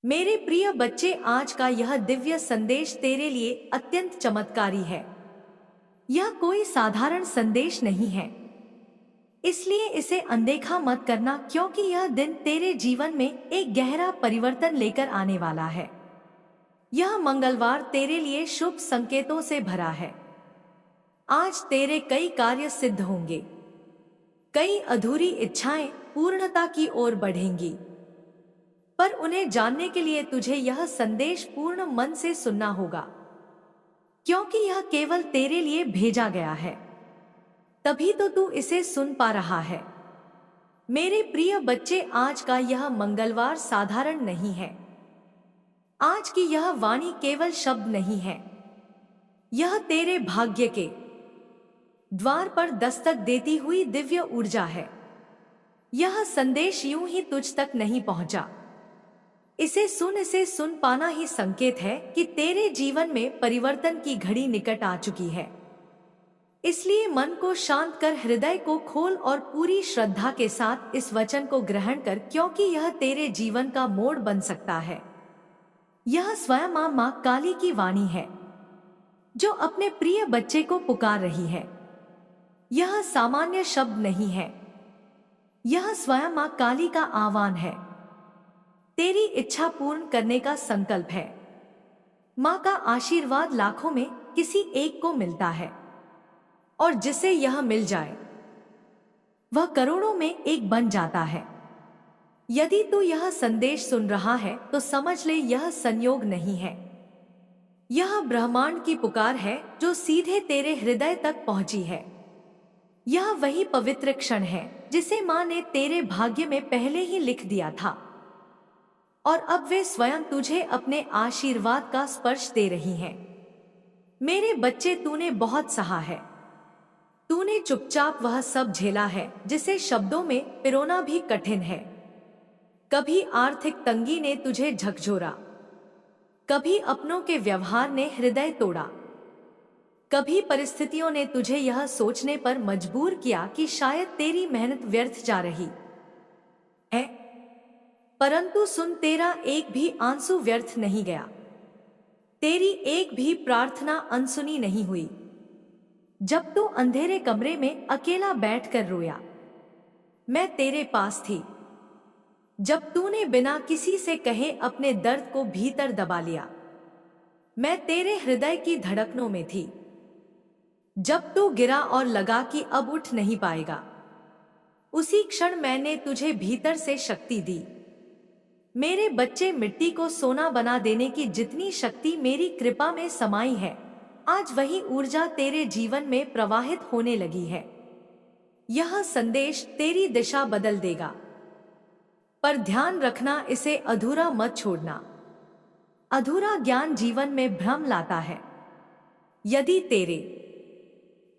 मेरे प्रिय बच्चे, आज का यह दिव्य संदेश तेरे लिए अत्यंत चमत्कारी है। यह कोई साधारण संदेश नहीं है, इसलिए इसे अनदेखा मत करना, क्योंकि यह दिन तेरे जीवन में एक गहरा परिवर्तन लेकर आने वाला है। यह मंगलवार तेरे लिए शुभ संकेतों से भरा है। आज तेरे कई कार्य सिद्ध होंगे, कई अधूरी इच्छाएं पूर्णता की ओर बढ़ेंगी। पर उन्हें जानने के लिए तुझे यह संदेश पूर्ण मन से सुनना होगा, क्योंकि यह केवल तेरे लिए भेजा गया है, तभी तो तू इसे सुन पा रहा है। मेरे प्रिय बच्चे, आज का यह मंगलवार साधारण नहीं है। आज की यह वाणी केवल शब्द नहीं है, यह तेरे भाग्य के द्वार पर दस्तक देती हुई दिव्य ऊर्जा है। यह संदेश यूं ही तुझ तक नहीं पहुंचा। इसे सुन पाना ही संकेत है कि तेरे जीवन में परिवर्तन की घड़ी निकट आ चुकी है। इसलिए मन को शांत कर, हृदय को खोल और पूरी श्रद्धा के साथ इस वचन को ग्रहण कर, क्योंकि यह तेरे जीवन का मोड़ बन सकता है। यह स्वयं मां काली की वाणी है, जो अपने प्रिय बच्चे को पुकार रही है। यह सामान्य शब्द नहीं है, यह स्वयं मां काली का आह्वान है। तेरी इच्छा पूर्ण करने का संकल्प है। मां का आशीर्वाद लाखों में किसी एक को मिलता है, और जिसे यह मिल जाए वह करोड़ों में एक बन जाता है। यदि तू यह संदेश सुन रहा है तो समझ ले, यह संयोग नहीं है, यह ब्रह्मांड की पुकार है जो सीधे तेरे हृदय तक पहुंची है। यह वही पवित्र क्षण है जिसे मां ने तेरे भाग्य में पहले ही लिख दिया था, और अब वे स्वयं तुझे अपने आशीर्वाद का स्पर्श दे रही हैं। मेरे बच्चे, तूने बहुत सहा है। तूने चुपचाप वह सब झेला है जिसे शब्दों में पिरोना भी कठिन है। कभी आर्थिक तंगी ने तुझे झकझोरा, कभी अपनों के व्यवहार ने हृदय तोड़ा, कभी परिस्थितियों ने तुझे यह सोचने पर मजबूर किया कि शायद तेरी मेहनत व्यर्थ जा रही है। परंतु सुन, तेरा एक भी आंसू व्यर्थ नहीं गया, तेरी एक भी प्रार्थना अनसुनी नहीं हुई। जब तू अंधेरे कमरे में अकेला बैठकर रोया, मैं तेरे पास थी। जब तूने बिना किसी से कहे अपने दर्द को भीतर दबा लिया, मैं तेरे हृदय की धड़कनों में थी। जब तू गिरा और लगा कि अब उठ नहीं पाएगा, उसी क्षण मैंने तुझे भीतर से शक्ति दी। मेरे बच्चे, मिट्टी को सोना बना देने की जितनी शक्ति मेरी कृपा में समाई है, आज वही ऊर्जा तेरे जीवन में प्रवाहित होने लगी है। यह संदेश तेरी दिशा बदल देगा, पर ध्यान रखना, इसे अधूरा मत छोड़ना। अधूरा ज्ञान जीवन में भ्रम लाता है। यदि तेरे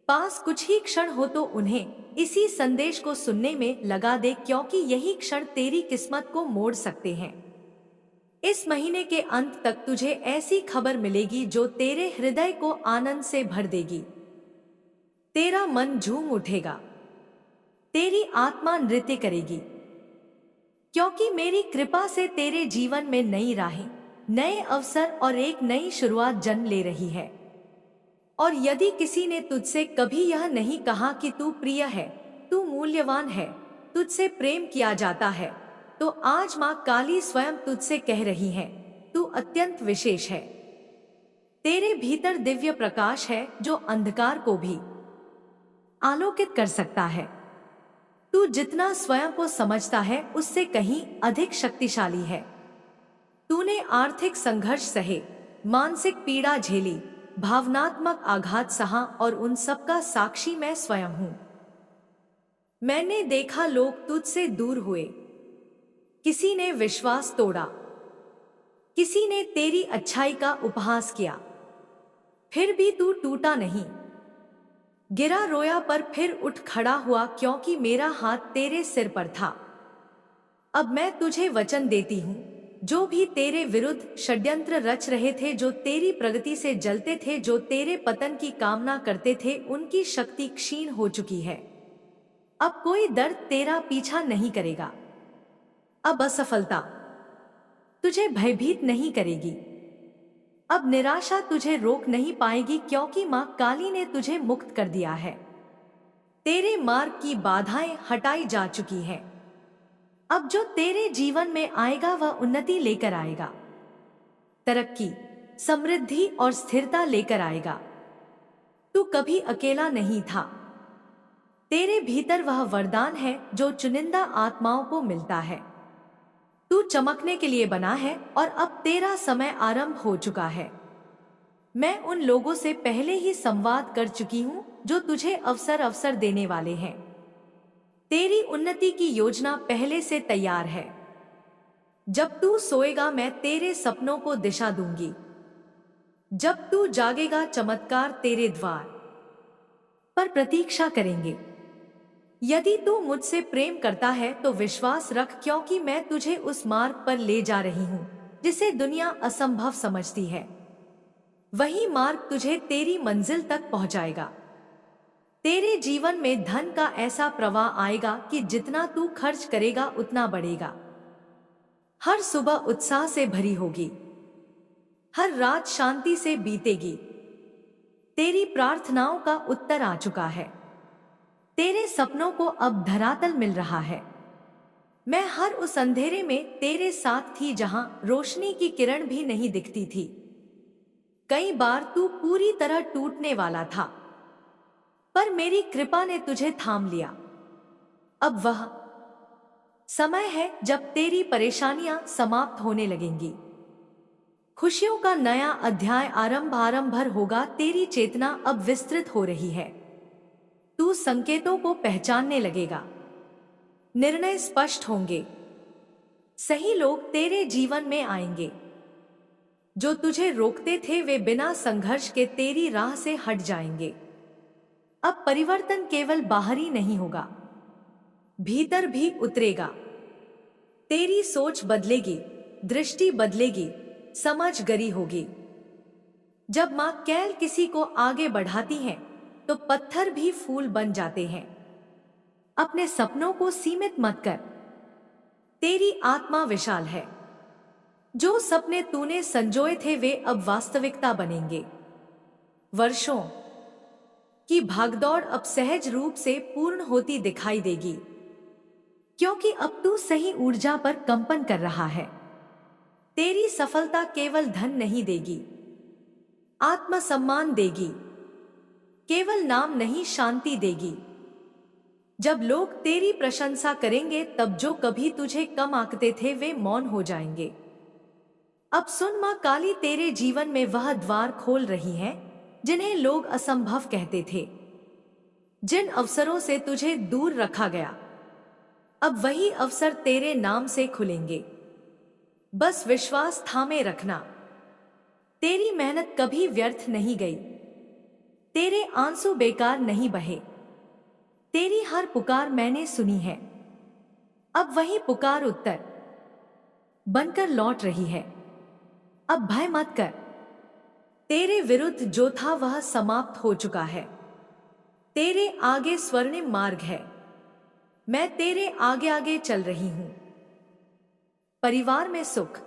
पास कुछ ही क्षण हो तो उन्हें इसी संदेश को सुनने में लगा दे, क्योंकि यही क्षण तेरी किस्मत को मोड़ सकते हैं। इस महीने के अंत तक तुझे ऐसी खबर मिलेगी जो तेरे हृदय को आनंद से भर देगी। तेरा मन झूम उठेगा, तेरी आत्मा नृत्य करेगी, क्योंकि मेरी कृपा से तेरे जीवन में नई राहें, नए अवसर और एक नई शुरुआत जन्म ले रही है। और यदि किसी ने तुझसे कभी यह नहीं कहा कि तू प्रिय है, तू मूल्यवान है, तुझसे प्रेम किया जाता है, तो आज मां काली स्वयं तुझसे कह रही है, तू अत्यंत विशेष है। तेरे भीतर दिव्य प्रकाश है जो अंधकार को भी आलोकित कर सकता है। तू जितना स्वयं को समझता है उससे कहीं अधिक शक्तिशाली है। तूने आर्थिक संघर्ष सहे, मानसिक पीड़ा झेली, भावनात्मक आघात सहा, और उन सब का साक्षी मैं स्वयं हूं। मैंने देखा लोग तुझसे दूर हुए, किसी ने विश्वास तोड़ा, किसी ने तेरी अच्छाई का उपहास किया, फिर भी तू टूटा नहीं। गिरा रोया पर फिर उठ खड़ा हुआ, क्योंकि मेरा हाथ तेरे सिर पर था। अब मैं तुझे वचन देती हूं, जो भी तेरे विरुद्ध षड्यंत्र रच रहे थे, जो तेरी प्रगति से जलते थे, जो तेरे पतन की कामना करते थे, उनकी शक्ति क्षीण हो चुकी है। अब कोई दर्द तेरा पीछा नहीं करेगा। अब असफलता, तुझे भयभीत नहीं करेगी। अब निराशा तुझे रोक नहीं पाएगी, क्योंकि मां काली ने तुझे मुक्त कर दिया है। तेरे मार्ग की बाधाएं हटाई जा चुकी हैं। अब जो तेरे जीवन में आएगा वह उन्नति लेकर आएगा, तरक्की, समृद्धि और स्थिरता लेकर आएगा। तू कभी अकेला नहीं था। तेरे भीतर वह वरदान है जो चुनिंदा आत्माओं को मिलता है। तू चमकने के लिए बना है और अब तेरा समय आरंभ हो चुका है। मैं उन लोगों से पहले ही संवाद कर चुकी हूं जो तुझे अवसर देने वाले हैं। तेरी उन्नति की योजना पहले से तैयार है। जब तू सोएगा मैं तेरे सपनों को दिशा दूंगी। जब तू जागेगा चमत्कार तेरे द्वार पर प्रतीक्षा करेंगे। यदि तू मुझसे प्रेम करता है तो विश्वास रख, क्योंकि मैं तुझे उस मार्ग पर ले जा रही हूं जिसे दुनिया असंभव समझती है। वही मार्ग तुझे तेरी मंजिल तक पहुंचाएगा। तेरे जीवन में धन का ऐसा प्रवाह आएगा कि जितना तू खर्च करेगा उतना बढ़ेगा। हर सुबह उत्साह से भरी होगी, हर रात शांति से बीतेगी। तेरी प्रार्थनाओं का उत्तर आ चुका है। तेरे सपनों को अब धरातल मिल रहा है। मैं हर उस अंधेरे में तेरे साथ थी जहां रोशनी की किरण भी नहीं दिखती थी। कई बार तू पूरी तरह टूटने वाला था, पर मेरी कृपा ने तुझे थाम लिया। अब वह समय है जब तेरी परेशानियां समाप्त होने लगेंगी। खुशियों का नया अध्याय आरंभ होगा। तेरी चेतना अब विस्तृत हो रही है। तू संकेतों को पहचानने लगेगा। निर्णय स्पष्ट होंगे। सही लोग तेरे जीवन में आएंगे। जो तुझे रोकते थे वे बिना संघर्ष के तेरी राह से हट जाएंगे। अब परिवर्तन केवल बाहरी नहीं होगा, भीतर भी उतरेगा। तेरी सोच बदलेगी, दृष्टि बदलेगी, समझ गहरी होगी। जब मां कैल किसी को आगे बढ़ाती हैं, तो पत्थर भी फूल बन जाते हैं। अपने सपनों को सीमित मत कर। तेरी आत्मा विशाल है। जो सपने तूने संजोए थे वे अब वास्तविकता बनेंगे। वर्षों की भागदौड़ अब सहज रूप से पूर्ण होती दिखाई देगी, क्योंकि अब तू सही ऊर्जा पर कंपन कर रहा है। तेरी सफलता केवल धन नहीं देगी, आत्मसम्मान देगी। केवल नाम नहीं, शांति देगी। जब लोग तेरी प्रशंसा करेंगे तब जो कभी तुझे कम आंकते थे वे मौन हो जाएंगे। अब सुन, मां काली तेरे जीवन में वह द्वार खोल रही है जिन्हें लोग असंभव कहते थे। जिन अवसरों से तुझे दूर रखा गया, अब वही अवसर तेरे नाम से खुलेंगे। बस विश्वास थामे रखना। तेरी मेहनत कभी व्यर्थ नहीं गई। तेरे आंसू बेकार नहीं बहे। तेरी हर पुकार मैंने सुनी है। अब वही पुकार उत्तर बनकर लौट रही है। अब भय मत कर। तेरे विरुद्ध जो था वह समाप्त हो चुका है। तेरे आगे स्वर्णिम मार्ग है। मैं तेरे आगे आगे चल रही हूं। परिवार में सुख,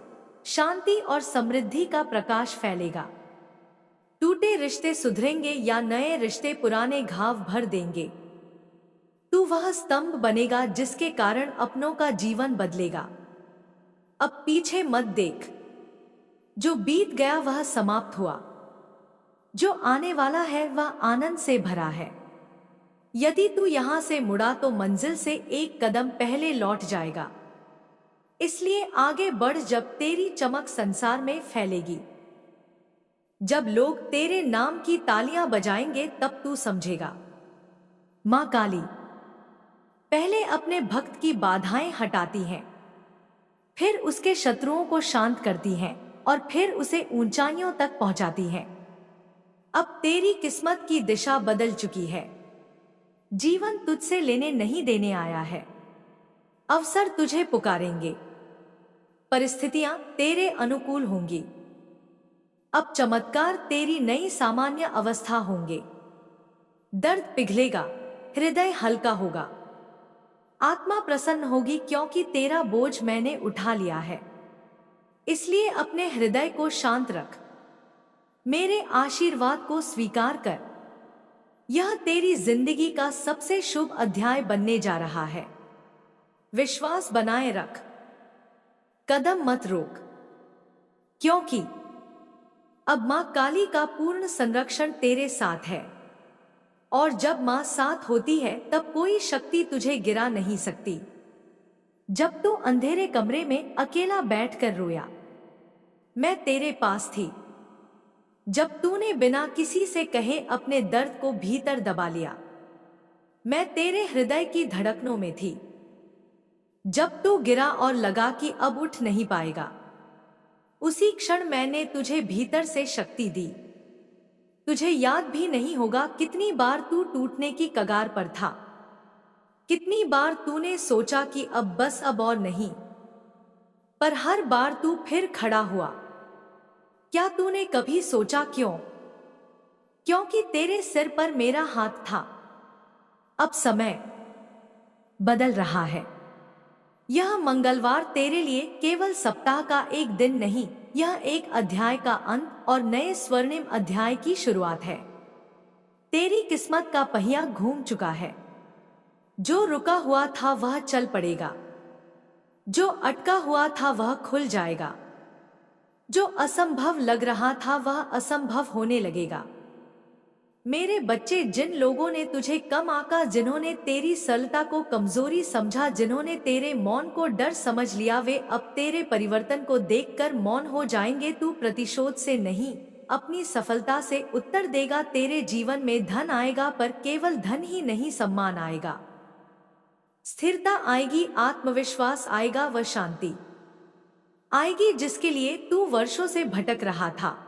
शांति और समृद्धि का प्रकाश फैलेगा। टूटे रिश्ते सुधरेंगे या नए रिश्ते पुराने घाव भर देंगे। तू वह स्तंभ बनेगा जिसके कारण अपनों का जीवन बदलेगा। अब पीछे मत देख। जो बीत गया वह समाप्त हुआ। जो आने वाला है वह आनंद से भरा है। यदि तू यहां से मुड़ा तो मंजिल से एक कदम पहले लौट जाएगा। इसलिए आगे बढ़। जब तेरी चमक संसार में फैलेगी, जब लोग तेरे नाम की तालियां बजाएंगे तब तू समझेगा। मां काली पहले अपने भक्त की बाधाएं हटाती हैं, फिर उसके शत्रुओं को शांत करती हैं और फिर उसे ऊंचाइयों तक पहुंचाती हैं। अब तेरी किस्मत की दिशा बदल चुकी है। जीवन तुझसे लेने नहीं देने आया है। अवसर तुझे पुकारेंगे। परिस्थितियां तेरे अनुकूल होंगी। अब चमत्कार तेरी नई सामान्य अवस्था होंगे। दर्द पिघलेगा, हृदय हल्का होगा, आत्मा प्रसन्न होगी, क्योंकि तेरा बोझ मैंने उठा लिया है। इसलिए अपने हृदय को शांत रख, मेरे आशीर्वाद को स्वीकार कर। यह तेरी जिंदगी का सबसे शुभ अध्याय बनने जा रहा है। विश्वास बनाए रख, कदम मत रोक, क्योंकि अब मां काली का पूर्ण संरक्षण तेरे साथ है। और जब मां साथ होती है तब कोई शक्ति तुझे गिरा नहीं सकती। जब तू अंधेरे कमरे में अकेला बैठकर रोया, मैं तेरे पास थी। जब तूने बिना किसी से कहे अपने दर्द को भीतर दबा लिया, मैं तेरे हृदय की धड़कनों में थी। जब तू गिरा और लगा कि अब उठ नहीं पाएगा, उसी क्षण मैंने तुझे भीतर से शक्ति दी। तुझे याद भी नहीं होगा कितनी बार तू टूटने की कगार पर था, कितनी बार तूने सोचा कि अब बस, अब और नहीं, पर हर बार तू फिर खड़ा हुआ। क्या तूने कभी सोचा क्यों? क्योंकि तेरे सिर पर मेरा हाथ था। अब समय बदल रहा है। यह मंगलवार तेरे लिए केवल सप्ताह का एक दिन नहीं, यह एक अध्याय का अंत और नए स्वर्णिम अध्याय की शुरुआत है। तेरी किस्मत का पहिया घूम चुका है। जो रुका हुआ था वह चल पड़ेगा, जो अटका हुआ था वह खुल जाएगा, जो असंभव लग रहा था वह असंभव होने लगेगा। मेरे बच्चे, जिन लोगों ने तुझे कम आंका, जिन्होंने तेरी सरलता को कमजोरी समझा, जिन्होंने तेरे मौन को डर समझ लिया, वे अब तेरे परिवर्तन को देखकर मौन हो जाएंगे। तू प्रतिशोध से नहीं, अपनी सफलता से उत्तर देगा। तेरे जीवन में धन आएगा, पर केवल धन ही नहीं, सम्मान आएगा, स्थिरता आएगी, आत्मविश्वास आएगा, व शांति आएगी जिसके लिए तू वर्षों से भटक रहा था।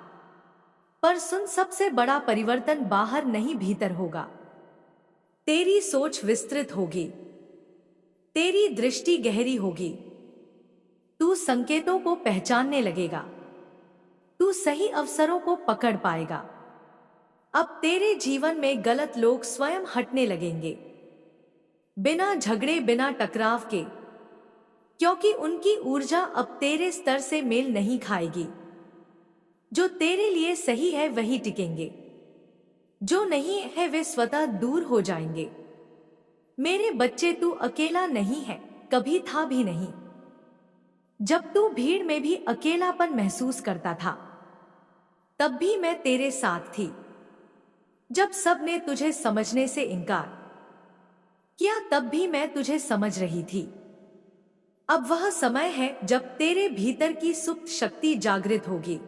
पर सुन, सबसे बड़ा परिवर्तन बाहर नहीं, भीतर होगा। तेरी सोच विस्तृत होगी, तेरी दृष्टि गहरी होगी, तू संकेतों को पहचानने लगेगा, तू सही अवसरों को पकड़ पाएगा। अब तेरे जीवन में गलत लोग स्वयं हटने लगेंगे, बिना झगड़े, बिना टकराव के, क्योंकि उनकी ऊर्जा अब तेरे स्तर से मेल नहीं खाएगी। जो तेरे लिए सही है वही टिकेंगे, जो नहीं है वे स्वतः दूर हो जाएंगे। मेरे बच्चे, तू अकेला नहीं है, कभी था भी नहीं। जब तू भीड़ में भी अकेलापन महसूस करता था, तब भी मैं तेरे साथ थी। जब सब ने तुझे समझने से इनकार किया, तब भी मैं तुझे समझ रही थी। अब वह समय है जब तेरे भीतर की सुप्त शक्ति जागृत होगी,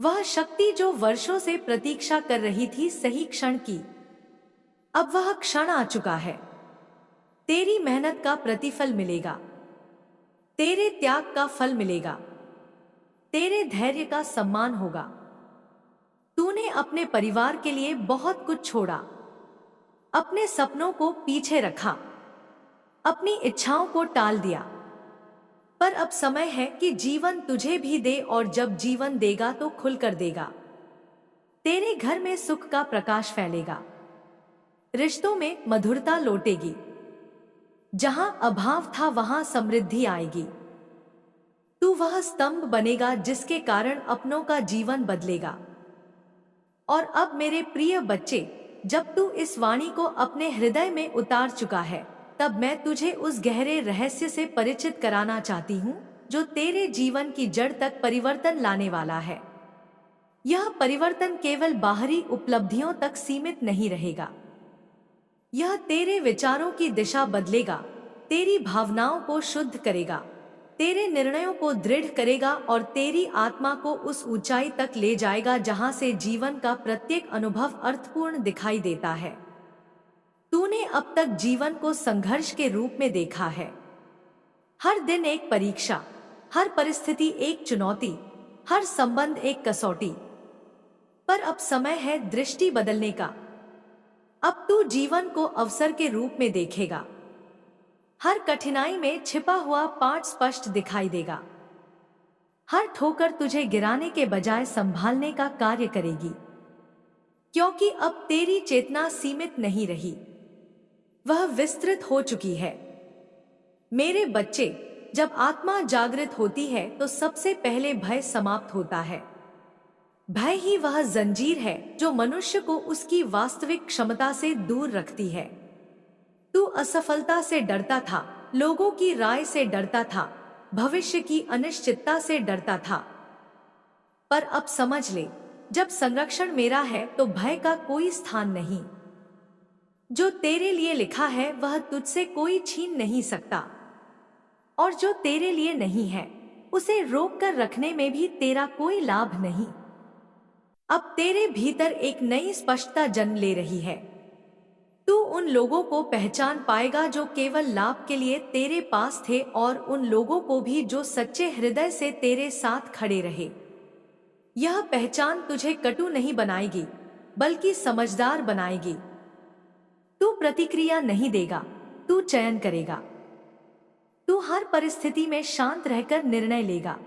वह शक्ति जो वर्षों से प्रतीक्षा कर रही थी सही क्षण की। अब वह क्षण आ चुका है। तेरी मेहनत का प्रतिफल मिलेगा, तेरे त्याग का फल मिलेगा, तेरे धैर्य का सम्मान होगा। तूने अपने परिवार के लिए बहुत कुछ छोड़ा, अपने सपनों को पीछे रखा, अपनी इच्छाओं को टाल दिया, पर अब समय है कि जीवन तुझे भी दे, और जब जीवन देगा तो खुलकर देगा। तेरे घर में सुख का प्रकाश फैलेगा, रिश्तों में मधुरता लौटेगी, जहां अभाव था वहां समृद्धि आएगी। तू वह स्तंभ बनेगा जिसके कारण अपनों का जीवन बदलेगा। और अब मेरे प्रिय बच्चे, जब तू इस वाणी को अपने हृदय में उतार चुका है, तब मैं तुझे उस गहरे रहस्य से परिचित कराना चाहती हूँ जो तेरे जीवन की जड़ तक परिवर्तन लाने वाला है। यह परिवर्तन केवल बाहरी उपलब्धियों तक सीमित नहीं रहेगा। यह तेरे विचारों की दिशा बदलेगा, तेरी भावनाओं को शुद्ध करेगा, तेरे निर्णयों को दृढ़ करेगा और तेरी आत्मा को उस ऊंचाई तक ले जाएगा जहां से जीवन का प्रत्येक अनुभव अर्थपूर्ण दिखाई देता है। तूने अब तक जीवन को संघर्ष के रूप में देखा है। हर दिन एक परीक्षा, हर परिस्थिति एक चुनौती, हर संबंध एक कसौटी। पर अब समय है दृष्टि बदलने का। अब तू जीवन को अवसर के रूप में देखेगा। हर कठिनाई में छिपा हुआ पाठ स्पष्ट दिखाई देगा। हर ठोकर तुझे गिराने के बजाय संभालने का कार्य करेगी, क्योंकि अब तेरी चेतना सीमित नहीं रही, वह विस्तृत हो चुकी है। मेरे बच्चे, जब आत्मा जागृत होती है तो सबसे पहले भय समाप्त होता है। भय ही वह जंजीर है जो मनुष्य को उसकी वास्तविक क्षमता से दूर रखती है। तू असफलता से डरता था, लोगों की राय से डरता था, भविष्य की अनिश्चितता से डरता था। पर अब समझ ले, जब संरक्षण मेरा है तो भय का कोई स्थान नहीं। जो तेरे लिए लिखा है वह तुझसे कोई छीन नहीं सकता, और जो तेरे लिए नहीं है उसे रोक कर रखने में भी तेरा कोई लाभ नहीं। अब तेरे भीतर एक नई स्पष्टता जन्म ले रही है। तू उन लोगों को पहचान पाएगा जो केवल लाभ के लिए तेरे पास थे, और उन लोगों को भी जो सच्चे हृदय से तेरे साथ खड़े रहे। यह पहचान तुझे कटु नहीं बनाएगी, बल्कि समझदार बनाएगी। तू प्रतिक्रिया नहीं देगा, तू चयन करेगा। तू हर परिस्थिति में शांत रहकर निर्णय लेगा।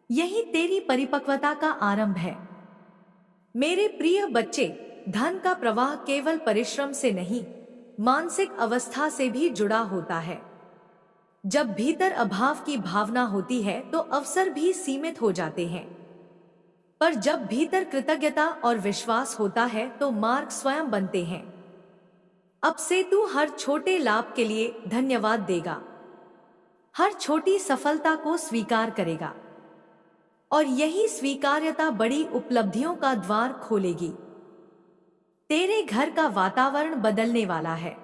यही तेरी परिपक्वता का आरंभ है। मेरे प्रिय बच्चे, धन का प्रवाह केवल परिश्रम से नहीं, मानसिक अवस्था से भी जुड़ा होता है। जब भीतर अभाव की भावना होती है तो अवसर भी सीमित हो जाते हैं, पर जब भीतर कृतज्ञता और विश्वास होता है तो मार्ग स्वयं बनते हैं। अब से तू हर छोटे लाभ के लिए धन्यवाद देगा, हर छोटी सफलता को स्वीकार करेगा, और यही स्वीकार्यता बड़ी उपलब्धियों का द्वार खोलेगी। तेरे घर का वातावरण बदलने वाला है।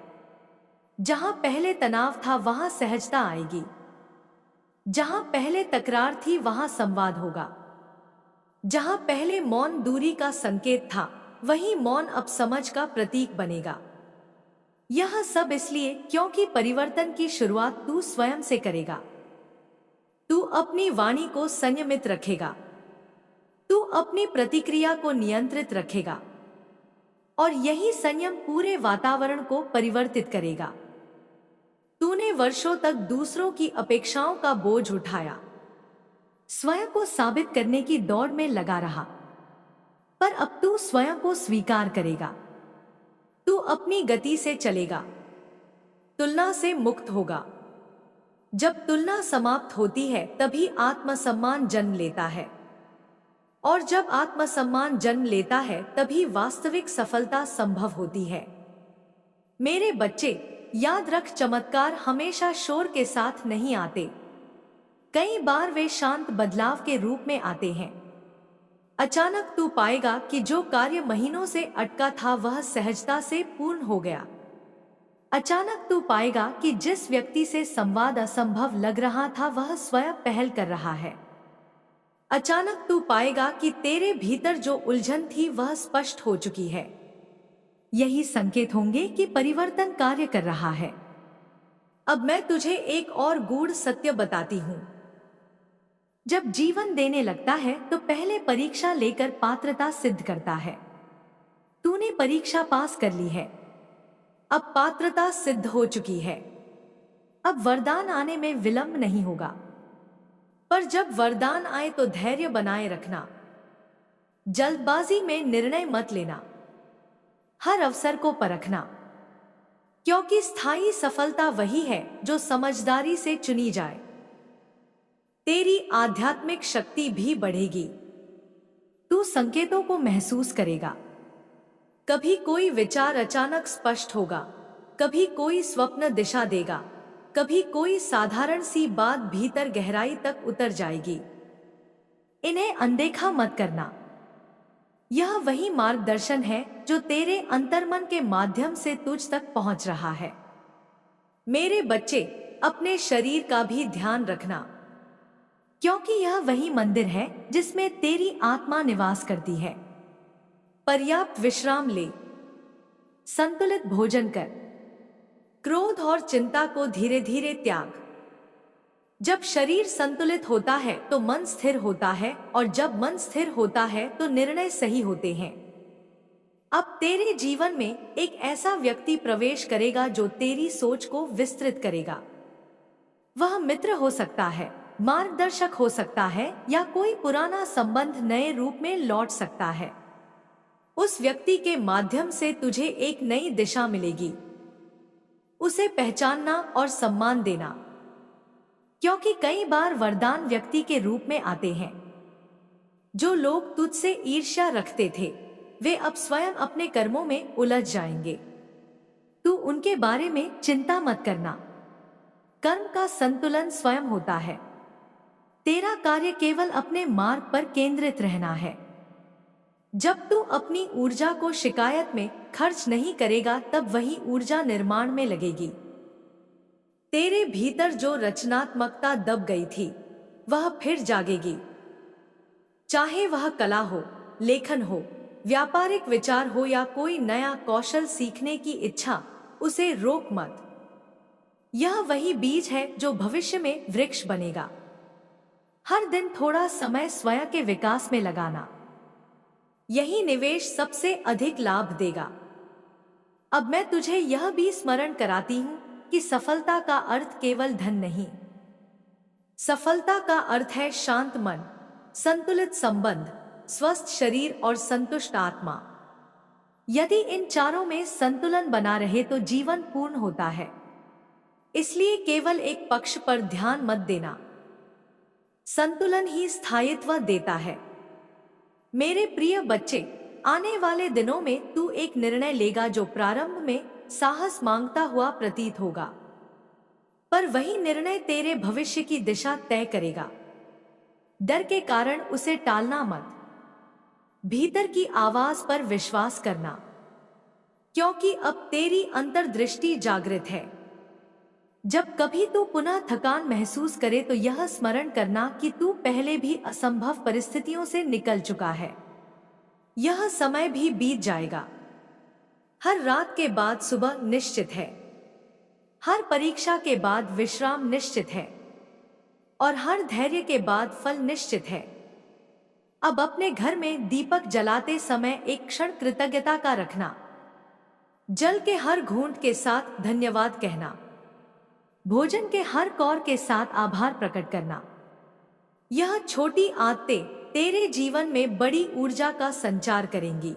जहां पहले तनाव था वहां सहजता आएगी। जहां पहले तकरार थी वहां संवाद होगा। जहां पहले मौन दूरी का संकेत था, वहीं मौन अब समझ का प्रतीक बनेगा। यह सब इसलिए क्योंकि परिवर्तन की शुरुआत तू स्वयं से करेगा। तू अपनी वाणी को संयमित रखेगा, तू अपनी प्रतिक्रिया को नियंत्रित रखेगा, और यही संयम पूरे वातावरण को परिवर्तित करेगा। तूने वर्षों तक दूसरों की अपेक्षाओं का बोझ उठाया, स्वयं को साबित करने की दौड़ में लगा रहा, पर अब तू स्वयं को स्वीकार करेगा। तू अपनी गति से चलेगा, तुलना से मुक्त होगा। जब तुलना समाप्त होती है तभी आत्मसम्मान जन्म लेता है, और जब आत्मसम्मान जन्म लेता है तभी वास्तविक सफलता संभव होती है। मेरे बच्चे, याद रख, चमत्कार हमेशा शोर के साथ नहीं आते। कई बार वे शांत बदलाव के रूप में आते हैं। अचानक तू पाएगा कि जो कार्य महीनों से अटका था वह सहजता से पूर्ण हो गया। अचानक तू पाएगा कि जिस व्यक्ति से संवाद असंभव लग रहा था वह स्वयं पहल कर रहा है। अचानक तू पाएगा कि तेरे भीतर जो उलझन थी वह स्पष्ट हो चुकी है। यही संकेत होंगे कि परिवर्तन कार्य कर रहा है। अब मैं तुझे एक और गूढ़ सत्य बताती हूं। जब जीवन देने लगता है तो पहले परीक्षा लेकर पात्रता सिद्ध करता है। तूने परीक्षा पास कर ली है, अब पात्रता सिद्ध हो चुकी है। अब वरदान आने में विलंब नहीं होगा। पर जब वरदान आए तो धैर्य बनाए रखना, जल्दबाजी में निर्णय मत लेना, हर अवसर को परखना, क्योंकि स्थायी सफलता वही है जो समझदारी से चुनी जाए। तेरी आध्यात्मिक शक्ति भी बढ़ेगी। तू संकेतों को महसूस करेगा। कभी कोई विचार अचानक स्पष्ट होगा, कभी कोई स्वप्न दिशा देगा, कभी कोई साधारण सी बात भीतर गहराई तक उतर जाएगी। इन्हें अनदेखा मत करना। यह वही मार्गदर्शन है जो तेरे अंतर्मन के माध्यम से तुझ तक पहुंच रहा है। मेरे बच्चे, अपने शरीर का भी ध्यान रखना, क्योंकि यह वही मंदिर है जिसमें तेरी आत्मा निवास करती है। पर्याप्त विश्राम ले, संतुलित भोजन कर, क्रोध और चिंता को धीरे धीरे त्याग। जब शरीर संतुलित होता है तो मन स्थिर होता है, और जब मन स्थिर होता है तो निर्णय सही होते हैं। अब तेरे जीवन में एक ऐसा व्यक्ति प्रवेश करेगा जो तेरी सोच को विस्तृत करेगा। वह मित्र हो सकता है, मार्गदर्शक हो सकता है, या कोई पुराना संबंध नए रूप में लौट सकता है। उस व्यक्ति के माध्यम से तुझे एक नई दिशा मिलेगी। उसे पहचानना और सम्मान देना, क्योंकि कई बार वरदान व्यक्ति के रूप में आते हैं। जो लोग तुझसे ईर्ष्या रखते थे वे अब स्वयं अपने कर्मों में उलझ जाएंगे। तू उनके बारे में चिंता मत करना। कर्म का संतुलन स्वयं होता है। तेरा कार्य केवल अपने मार्ग पर केंद्रित रहना है। जब तू अपनी ऊर्जा को शिकायत में खर्च नहीं करेगा तब वही ऊर्जा निर्माण में लगेगी। तेरे भीतर जो रचनात्मकता दब गई थी वह फिर जागेगी। चाहे वह कला हो, लेखन हो, व्यापारिक विचार हो या कोई नया कौशल सीखने की इच्छा, उसे रोक मत। यह वही बीज है जो भविष्य में वृक्ष बनेगा। हर दिन थोड़ा समय स्वयं के विकास में लगाना, यही निवेश सबसे अधिक लाभ देगा। अब मैं तुझे यह भी स्मरण कराती हूँ कि सफलता का अर्थ केवल धन नहीं। सफलता का अर्थ है शांत मन, संतुलित संबंध, स्वस्थ शरीर और संतुष्ट आत्मा। यदि इन चारों में संतुलन बना रहे तो जीवन पूर्ण होता है। इसलिए केवल एक पक्ष पर ध्यान मत देना। संतुलन ही स्थायित्व देता है। मेरे प्रिय बच्चे, आने वाले दिनों में तू एक निर्णय लेगा जो प्रारंभ में साहस मांगता हुआ प्रतीत होगा, पर वही निर्णय तेरे भविष्य की दिशा तय करेगा। डर के कारण उसे टालना मत। भीतर की आवाज पर विश्वास करना, क्योंकि अब तेरी अंतर्दृष्टि जागृत है। जब कभी तू पुनः थकान महसूस करे तो यह स्मरण करना कि तू पहले भी असंभव परिस्थितियों से निकल चुका है। यह समय भी बीत जाएगा। हर रात के बाद सुबह निश्चित है, हर परीक्षा के बाद विश्राम निश्चित है और हर धैर्य के बाद फल निश्चित है। अब अपने घर में दीपक जलाते समय एक क्षण कृतज्ञता का रखना। जल के हर घूंट के साथ धन्यवाद कहना, भोजन के हर कौर के साथ आभार प्रकट करना। यह छोटी आदतें तेरे जीवन में बड़ी ऊर्जा का संचार करेंगी।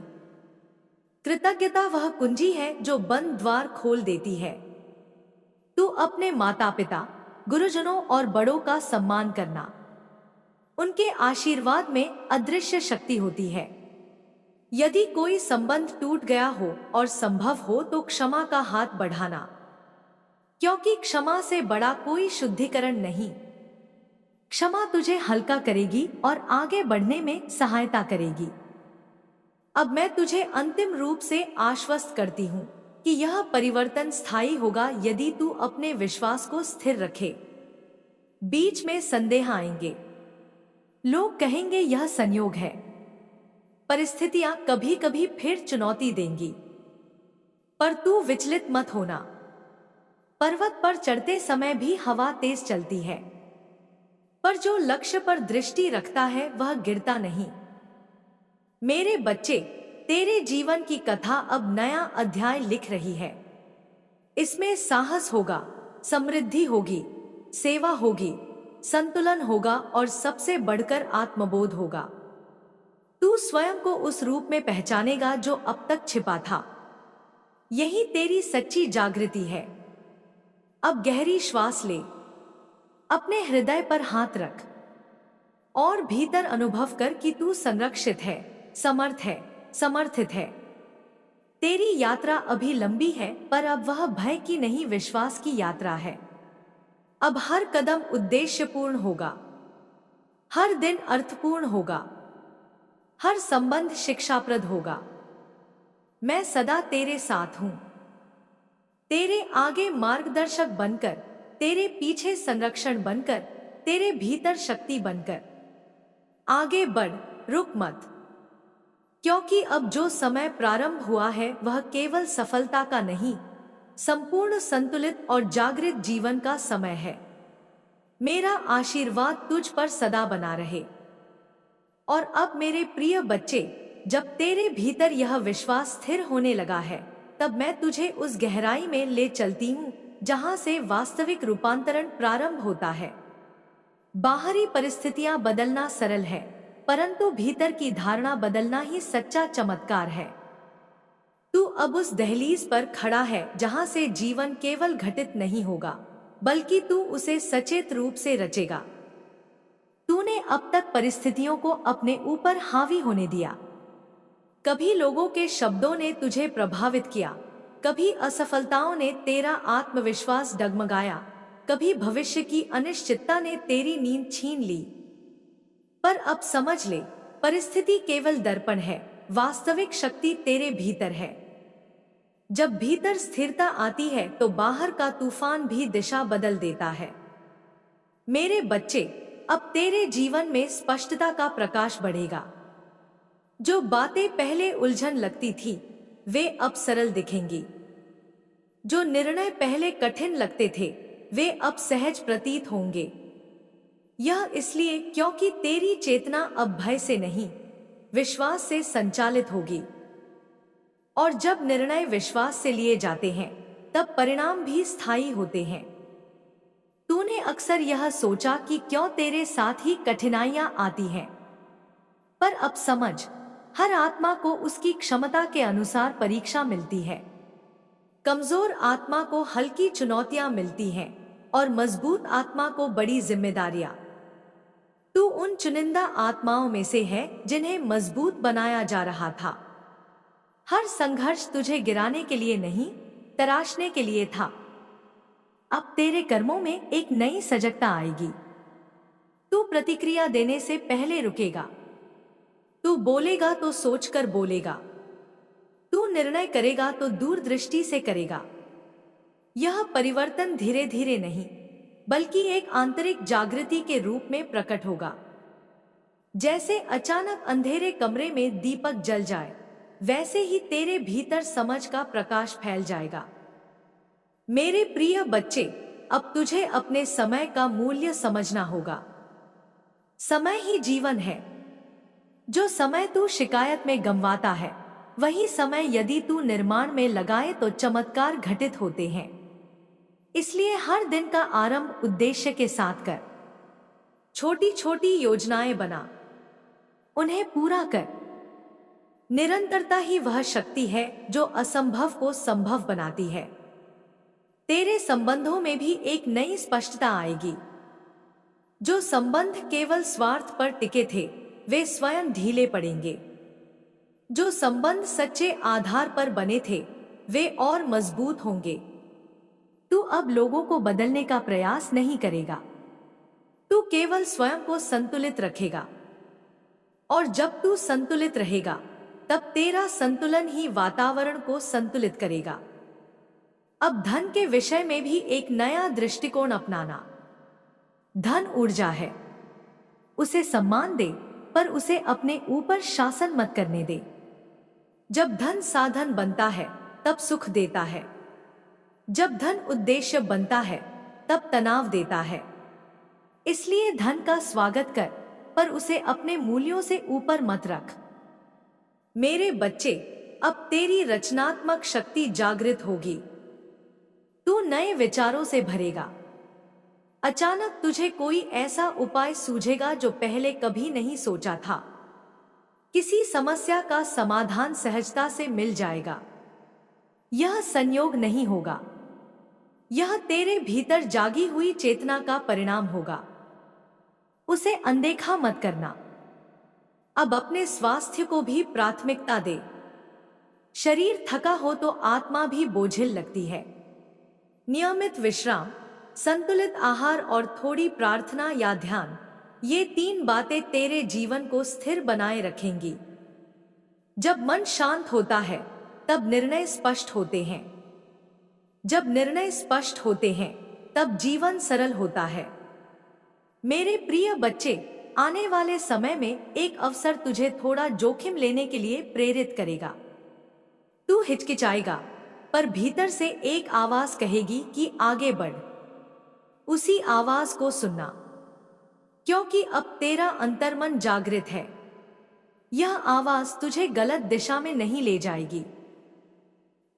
कृतज्ञता वह कुंजी है जो बंद द्वार खोल देती है। तू अपने माता पिता, गुरुजनों और बड़ों का सम्मान करना। उनके आशीर्वाद में अदृश्य शक्ति होती है। यदि कोई संबंध टूट गया हो और संभव हो तो क्षमा का हाथ बढ़ाना, क्योंकि क्षमा से बड़ा कोई शुद्धिकरण नहीं। क्षमा तुझे हल्का करेगी और आगे बढ़ने में सहायता करेगी। अब मैं तुझे अंतिम रूप से आश्वस्त करती हूँ कि यह परिवर्तन स्थायी होगा यदि तू अपने विश्वास को स्थिर रखे। बीच में संदेह आएंगे, लोग कहेंगे यह संयोग है, परिस्थितियां कभी कभी फिर चुनौती देंगी, पर तू विचलित मत होना। पर्वत पर चढ़ते समय भी हवा तेज चलती है, पर जो लक्ष्य पर दृष्टि रखता है वह गिरता नहीं। मेरे बच्चे, तेरे जीवन की कथा अब नया अध्याय लिख रही है। इसमें साहस होगा, समृद्धि होगी, सेवा होगी, संतुलन होगा और सबसे बढ़कर आत्मबोध होगा। तू स्वयं को उस रूप में पहचानेगा जो अब तक छिपा था। यही तेरी सच्ची जागृति है। अब गहरी श्वास ले, अपने हृदय पर हाथ रख और भीतर अनुभव कर कि तू संरक्षित है, समर्थ है, समर्थित है। तेरी यात्रा अभी लंबी है, पर अब वह भय की नहीं, विश्वास की यात्रा है। अब हर कदम उद्देश्यपूर्ण होगा, हर दिन अर्थपूर्ण होगा, हर संबंध शिक्षाप्रद होगा। मैं सदा तेरे साथ हूं, तेरे आगे मार्गदर्शक बनकर, तेरे पीछे संरक्षण बनकर, तेरे भीतर शक्ति बनकर। आगे बढ़, रुक मत, क्योंकि अब जो समय प्रारंभ हुआ है वह केवल सफलता का नहीं, संपूर्ण संतुलित और जागृत जीवन का समय है। मेरा आशीर्वाद तुझ पर सदा बना रहे। और अब मेरे प्रिय बच्चे, जब तेरे भीतर यह विश्वास स्थिर होने लगा है, तब मैं तुझे उस गहराई में ले चलती हूँ जहां से वास्तविक रूपांतरण प्रारंभ होता है। बाहरी परिस्थितियां बदलना सरल है, परंतु भीतर की धारणा बदलना ही सच्चा चमत्कार है। तू अब उस दहलीज पर खड़ा है जहां से जीवन केवल घटित नहीं होगा, बल्कि तू उसे सचेत रूप से रचेगा। तूने अब तक परिस्थितियों को अपने ऊपर हावी होने दिया। कभी लोगों के शब्दों ने तुझे प्रभावित किया, कभी असफलताओं ने तेरा आत्मविश्वास डगमगाया, कभी भविष्य की अनिश्चितता ने तेरी नींद छीन ली। पर अब समझ ले, परिस्थिति केवल दर्पण है, वास्तविक शक्ति तेरे भीतर है। जब भीतर स्थिरता आती है तो बाहर का तूफान भी दिशा बदल देता है। मेरे बच्चे, अब तेरे जीवन में स्पष्टता का प्रकाश बढ़ेगा। जो बातें पहले उलझन लगती थी, वे अब सरल दिखेंगी। जो निर्णय पहले कठिन लगते थे, वे अब सहज प्रतीत होंगे। यह इसलिए क्योंकि तेरी चेतना अब भय से नहीं, विश्वास से संचालित होगी। और जब निर्णय विश्वास से लिए जाते हैं, तब परिणाम भी स्थायी होते हैं। तूने अक्सर यह सोचा कि क्यों तेरे साथ ही कठिनाइयां आती हैं, पर अब समझ, हर आत्मा को उसकी क्षमता के अनुसार परीक्षा मिलती है। कमजोर आत्मा को हल्की चुनौतियां मिलती हैं और मजबूत आत्मा को बड़ी जिम्मेदारियां। तू उन चुनिंदा आत्माओं में से है जिन्हें मजबूत बनाया जा रहा था। हर संघर्ष तुझे गिराने के लिए नहीं, तराशने के लिए था। अब तेरे कर्मों में एक नई सजगता आएगी। तू प्रतिक्रिया देने से पहले रुकेगा। तू बोलेगा तो सोचकर बोलेगा। तू निर्णय करेगा तो दूरदृष्टि से करेगा। यह परिवर्तन धीरे धीरे नहीं, बल्कि एक आंतरिक जागृति के रूप में प्रकट होगा। जैसे अचानक अंधेरे कमरे में दीपक जल जाए, वैसे ही तेरे भीतर समझ का प्रकाश फैल जाएगा। मेरे प्रिय बच्चे, अब तुझे अपने समय का मूल्य समझना होगा। समय ही जीवन है। जो समय तू शिकायत में गंवाता है, वही समय यदि तू निर्माण में लगाए तो चमत्कार घटित होते हैं। इसलिए हर दिन का आरंभ उद्देश्य के साथ कर। छोटी छोटी योजनाएं बना, उन्हें पूरा कर। निरंतरता ही वह शक्ति है जो असंभव को संभव बनाती है। तेरे संबंधों में भी एक नई स्पष्टता आएगी। जो संबंध केवल स्वार्थ पर टिके थे, वे स्वयं ढीले पड़ेंगे। जो संबंध सच्चे आधार पर बने थे, वे और मजबूत होंगे। तू अब लोगों को बदलने का प्रयास नहीं करेगा। तू केवल स्वयं को संतुलित रखेगा। और जब तू संतुलित रहेगा, तब तेरा संतुलन ही वातावरण को संतुलित करेगा। अब धन के विषय में भी एक नया दृष्टिकोण अपनाना। धन ऊर्जा है, उसे सम्मान दे, पर उसे अपने ऊपर शासन मत करने दे। जब धन साधन बनता है, तब सुख देता है। जब धन उद्देश्य बनता है, तब तनाव देता है। इसलिए धन का स्वागत कर, पर उसे अपने मूल्यों से ऊपर मत रख। मेरे बच्चे, अब तेरी रचनात्मक शक्ति जागृत होगी। तू नए विचारों से भरेगा। अचानक तुझे कोई ऐसा उपाय सूझेगा जो पहले कभी नहीं सोचा था। किसी समस्या का समाधान सहजता से मिल जाएगा। यह संयोग नहीं होगा, यह तेरे भीतर जागी हुई चेतना का परिणाम होगा। उसे अनदेखा मत करना। अब अपने स्वास्थ्य को भी प्राथमिकता दे। शरीर थका हो तो आत्मा भी बोझिल लगती है। नियमित विश्राम, संतुलित आहार और थोड़ी प्रार्थना या ध्यान, ये 3 बातें तेरे जीवन को स्थिर बनाए रखेंगी। जब मन शांत होता है, तब निर्णय स्पष्ट होते हैं। जब निर्णय स्पष्ट होते हैं, तब जीवन सरल होता है। मेरे प्रिय बच्चे, आने वाले समय में एक अवसर तुझे थोड़ा जोखिम लेने के लिए प्रेरित करेगा। तू हिचकिचाएगा, पर भीतर से एक आवाज कहेगी कि आगे बढ़। उसी आवाज को सुनना, क्योंकि अब तेरा अंतर्मन जागृत है। यह आवाज तुझे गलत दिशा में नहीं ले जाएगी।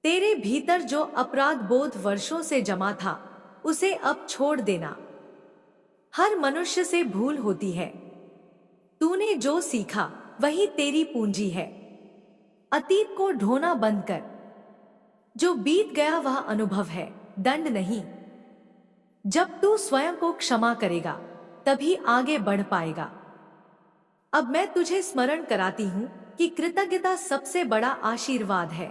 तेरे भीतर जो अपराध बोध वर्षों से जमा था, उसे अब छोड़ देना। हर मनुष्य से भूल होती है। तूने जो सीखा, वही तेरी पूंजी है। अतीत को ढोना बंद कर। जो बीत गया वह अनुभव है, दंड नहीं। जब तू स्वयं को क्षमा करेगा तभी आगे बढ़ पाएगा। अब मैं तुझे स्मरण कराती हूँ कि कृतज्ञता सबसे बड़ा आशीर्वाद है।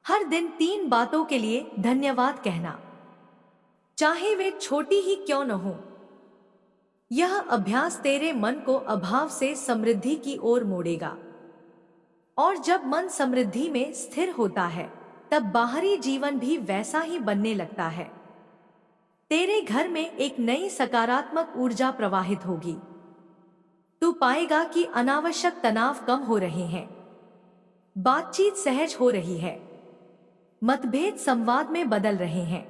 हर दिन 3 बातों के लिए धन्यवाद कहना, चाहे वे छोटी ही क्यों न हो। यह अभ्यास तेरे मन को अभाव से समृद्धि की ओर मोड़ेगा। और जब मन समृद्धि में स्थिर होता है तब बाहरी जीवन भी वैसा ही बनने लगता है। तेरे घर में एक नई सकारात्मक ऊर्जा प्रवाहित होगी। तू पाएगा कि अनावश्यक तनाव कम हो रहे हैं, बातचीत सहज हो रही है, मतभेद संवाद में बदल रहे हैं।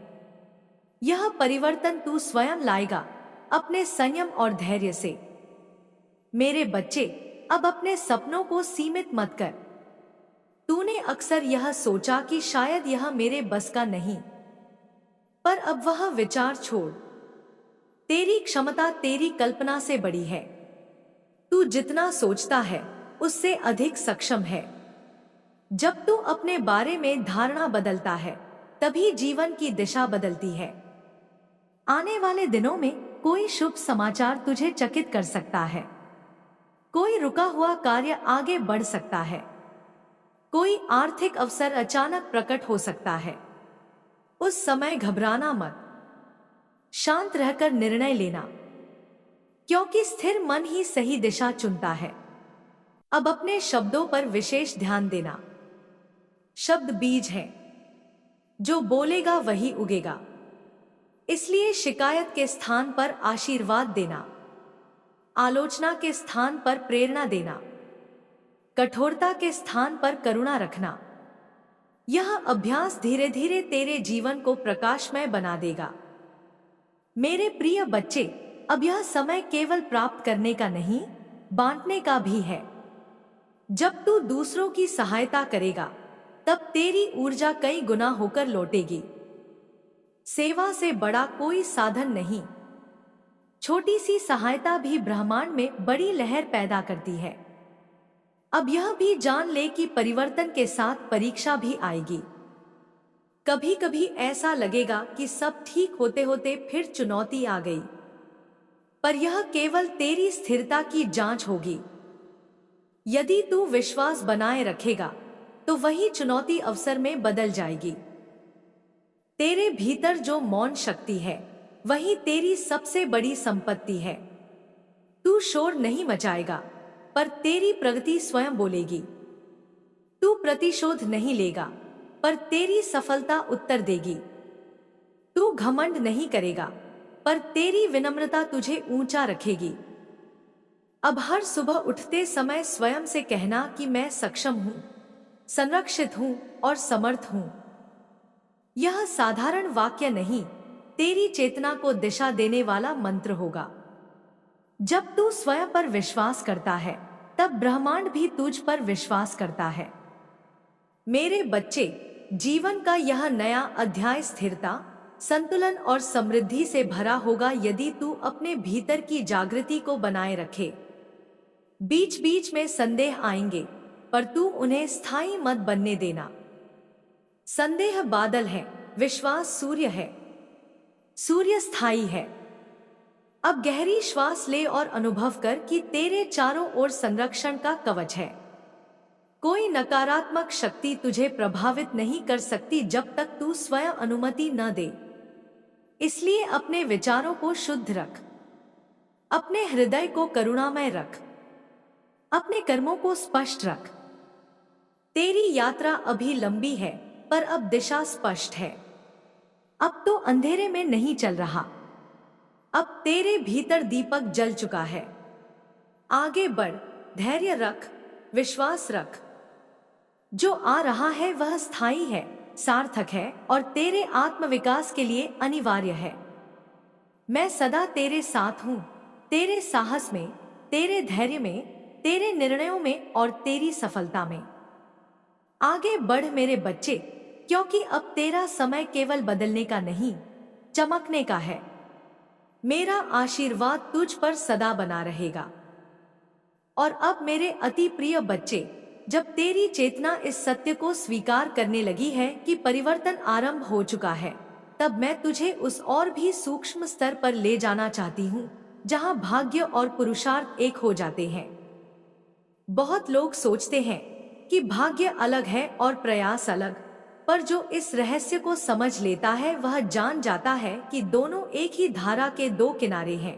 यह परिवर्तन तू स्वयं लाएगा अपने संयम और धैर्य से। मेरे बच्चे, अब अपने सपनों को सीमित मत कर। तूने अक्सर यह सोचा कि शायद यह मेरे बस का नहीं, पर अब वह विचार छोड़। तेरी क्षमता तेरी कल्पना से बड़ी है। तू जितना सोचता है उससे अधिक सक्षम है। जब तू अपने बारे में धारणा बदलता है तभी जीवन की दिशा बदलती है। आने वाले दिनों में कोई शुभ समाचार तुझे चकित कर सकता है। कोई रुका हुआ कार्य आगे बढ़ सकता है। कोई आर्थिक अवसर अचानक प्रकट हो सकता है। उस समय घबराना मत, शांत रहकर निर्णय लेना, क्योंकि स्थिर मन ही सही दिशा चुनता है। अब अपने शब्दों पर विशेष ध्यान देना। शब्द बीज है, जो बोलेगा वही उगेगा। इसलिए शिकायत के स्थान पर आशीर्वाद देना, आलोचना के स्थान पर प्रेरणा देना, कठोरता के स्थान पर करुणा रखना। यह अभ्यास धीरे धीरे तेरे जीवन को प्रकाशमय बना देगा। मेरे प्रिय बच्चे, अब यह समय केवल प्राप्त करने का नहीं, बांटने का भी है। जब तू दूसरों की सहायता करेगा तब तेरी ऊर्जा कई गुना होकर लौटेगी। सेवा से बड़ा कोई साधन नहीं। छोटी सी सहायता भी ब्रह्मांड में बड़ी लहर पैदा करती है। अब यह भी जान ले कि परिवर्तन के साथ परीक्षा भी आएगी। कभी कभी ऐसा लगेगा कि सब ठीक होते होते फिर चुनौती आ गई, पर यह केवल तेरी स्थिरता की जांच होगी। यदि तू विश्वास बनाए रखेगा तो वही चुनौती अवसर में बदल जाएगी। तेरे भीतर जो मौन शक्ति है वही तेरी सबसे बड़ी संपत्ति है। तू शोर नहीं मचाएगा, पर तेरी प्रगति स्वयं बोलेगी। तू प्रतिशोध नहीं लेगा, पर तेरी सफलता उत्तर देगी। तू घमंड नहीं करेगा, पर तेरी विनम्रता तुझे ऊंचा रखेगी। अब हर सुबह उठते समय स्वयं से कहना कि मैं सक्षम हूं, संरक्षित हूं और समर्थ हूं। यह साधारण वाक्य नहीं, तेरी चेतना को दिशा देने वाला मंत्र होगा। जब तू स्वयं पर विश्वास करता है तब ब्रह्मांड भी तुझ पर विश्वास करता है। मेरे बच्चे, जीवन का यह नया अध्याय स्थिरता, संतुलन और समृद्धि से भरा होगा यदि तू अपने भीतर की जागृति को बनाए रखे। बीच बीच में संदेह आएंगे, पर तू उन्हें स्थायी मत बनने देना। संदेह बादल है, विश्वास सूर्य है। सूर्य स्थायी है। अब गहरी श्वास ले और अनुभव कर कि तेरे चारों ओर संरक्षण का कवच है। कोई नकारात्मक शक्ति तुझे प्रभावित नहीं कर सकती जब तक तू स्वयं अनुमति न दे। इसलिए अपने विचारों को शुद्ध रख, अपने हृदय को करुणामय रख, अपने कर्मों को स्पष्ट रख। तेरी यात्रा अभी लंबी है, पर अब दिशा स्पष्ट है। अब तो अंधेरे में नहीं चल रहा, अब तेरे भीतर दीपक जल चुका है। आगे बढ़, धैर्य रख, विश्वास रख। जो आ रहा है वह स्थायी है, सार्थक है और तेरे आत्मविकास के लिए अनिवार्य है। मैं सदा तेरे साथ हूं, तेरे साहस में, तेरे धैर्य में, तेरे निर्णयों में और तेरी सफलता में। आगे बढ़ मेरे बच्चे, क्योंकि अब तेरा समय केवल बदलने का नहीं, चमकने का है। मेरा आशीर्वाद तुझ पर सदा बना रहेगा। और अब मेरे अति प्रिय बच्चे, जब तेरी चेतना इस सत्य को स्वीकार करने लगी है कि परिवर्तन आरंभ हो चुका है, तब मैं तुझे उस और भी सूक्ष्म स्तर पर ले जाना चाहती हूँ, जहाँ भाग्य और पुरुषार्थ एक हो जाते हैं। बहुत लोग सोचते हैं कि भाग्य अलग है और प्रयास अलग, पर जो इस रहस्य को समझ लेता है वह जान जाता है कि दोनों एक ही धारा के दो किनारे हैं।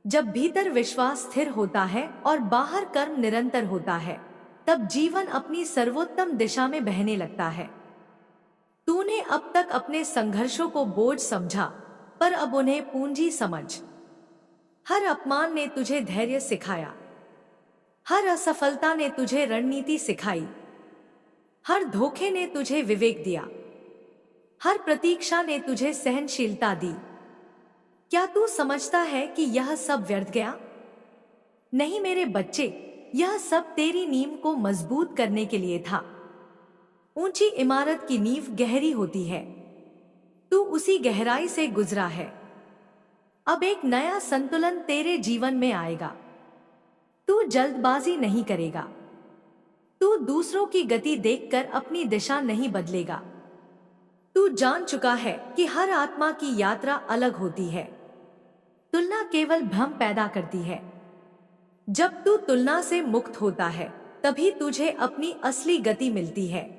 जब भीतर विश्वास स्थिर होता है और बाहर कर्म निरंतर होता है, तब जीवन अपनी सर्वोत्तम दिशा में बहने लगता है। तूने अब तक अपने संघर्षों को बोझ समझा, पर अब उन्हें पूंजी समझ। हर अपमान ने तुझे धैर्य सिखाया, हर असफलता ने तुझे रणनीति सिखाई, हर धोखे ने तुझे विवेक दिया, हर प्रतीक्षा ने तुझे सहनशीलता दी। क्या तू समझता है कि यह सब व्यर्थ गया? नहीं मेरे बच्चे, यह सब तेरी नींव को मजबूत करने के लिए था। ऊंची इमारत की नींव गहरी होती है, तू उसी गहराई से गुजरा है। अब एक नया संतुलन तेरे जीवन में आएगा। तू जल्दबाजी नहीं करेगा, तू दूसरों की गति देखकर अपनी दिशा नहीं बदलेगा। तू जान चुका है कि हर आत्मा की यात्रा अलग होती है। तुलना केवल भ्रम पैदा करती है। जब तू तुलना से मुक्त होता है, तभी तुझे अपनी असली गति मिलती है।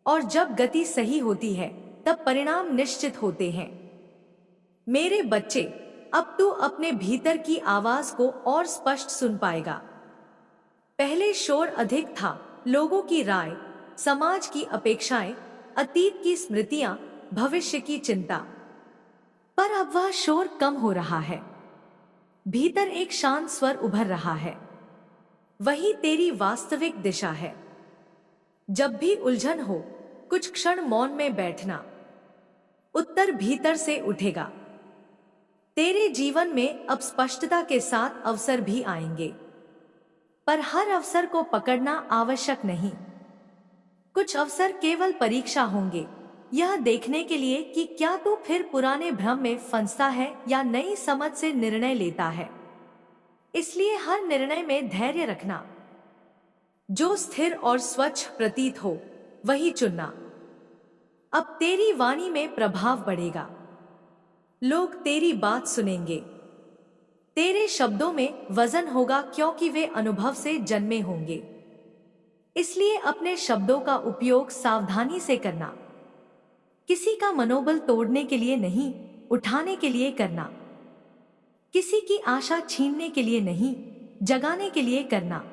और जब गति सही होती है, तब परिणाम निश्चित होते हैं। मेरे बच्चे, अब तू अपने भीतर की आवाज को और स्पष्ट सुन पाएगा। पहले शोर अधिक था, लोगों की राय, समाज की अपेक्षाएं, अतीत की स्मृतियां, भविष्य की चिंता। पर अब वह शोर कम हो रहा है। भीतर एक शांत स्वर उभर रहा है। वही तेरी वास्तविक दिशा है। जब भी उलझन हो, कुछ क्षण मौन में बैठना। उत्तर भीतर से उठेगा। तेरे जीवन में अब स्पष्टता के साथ अवसर भी आएंगे, पर हर अवसर को पकड़ना आवश्यक नहीं। कुछ अवसर केवल परीक्षा होंगे, यह देखने के लिए कि क्या तू फिर पुराने भ्रम में फंसता है या नई समझ से निर्णय लेता है। इसलिए हर निर्णय में धैर्य रखना। जो स्थिर और स्वच्छ प्रतीत हो, वही चुनना। अब तेरी वाणी में प्रभाव बढ़ेगा। लोग तेरी बात सुनेंगे। तेरे शब्दों में वजन होगा, क्योंकि वे अनुभव से जन्मे होंगे। इसलिए अपने शब्दों का उपयोग सावधानी से करना। किसी का मनोबल तोड़ने के लिए नहीं, उठाने के लिए करना। किसी की आशा छीनने के लिए नहीं, जगाने के लिए करना।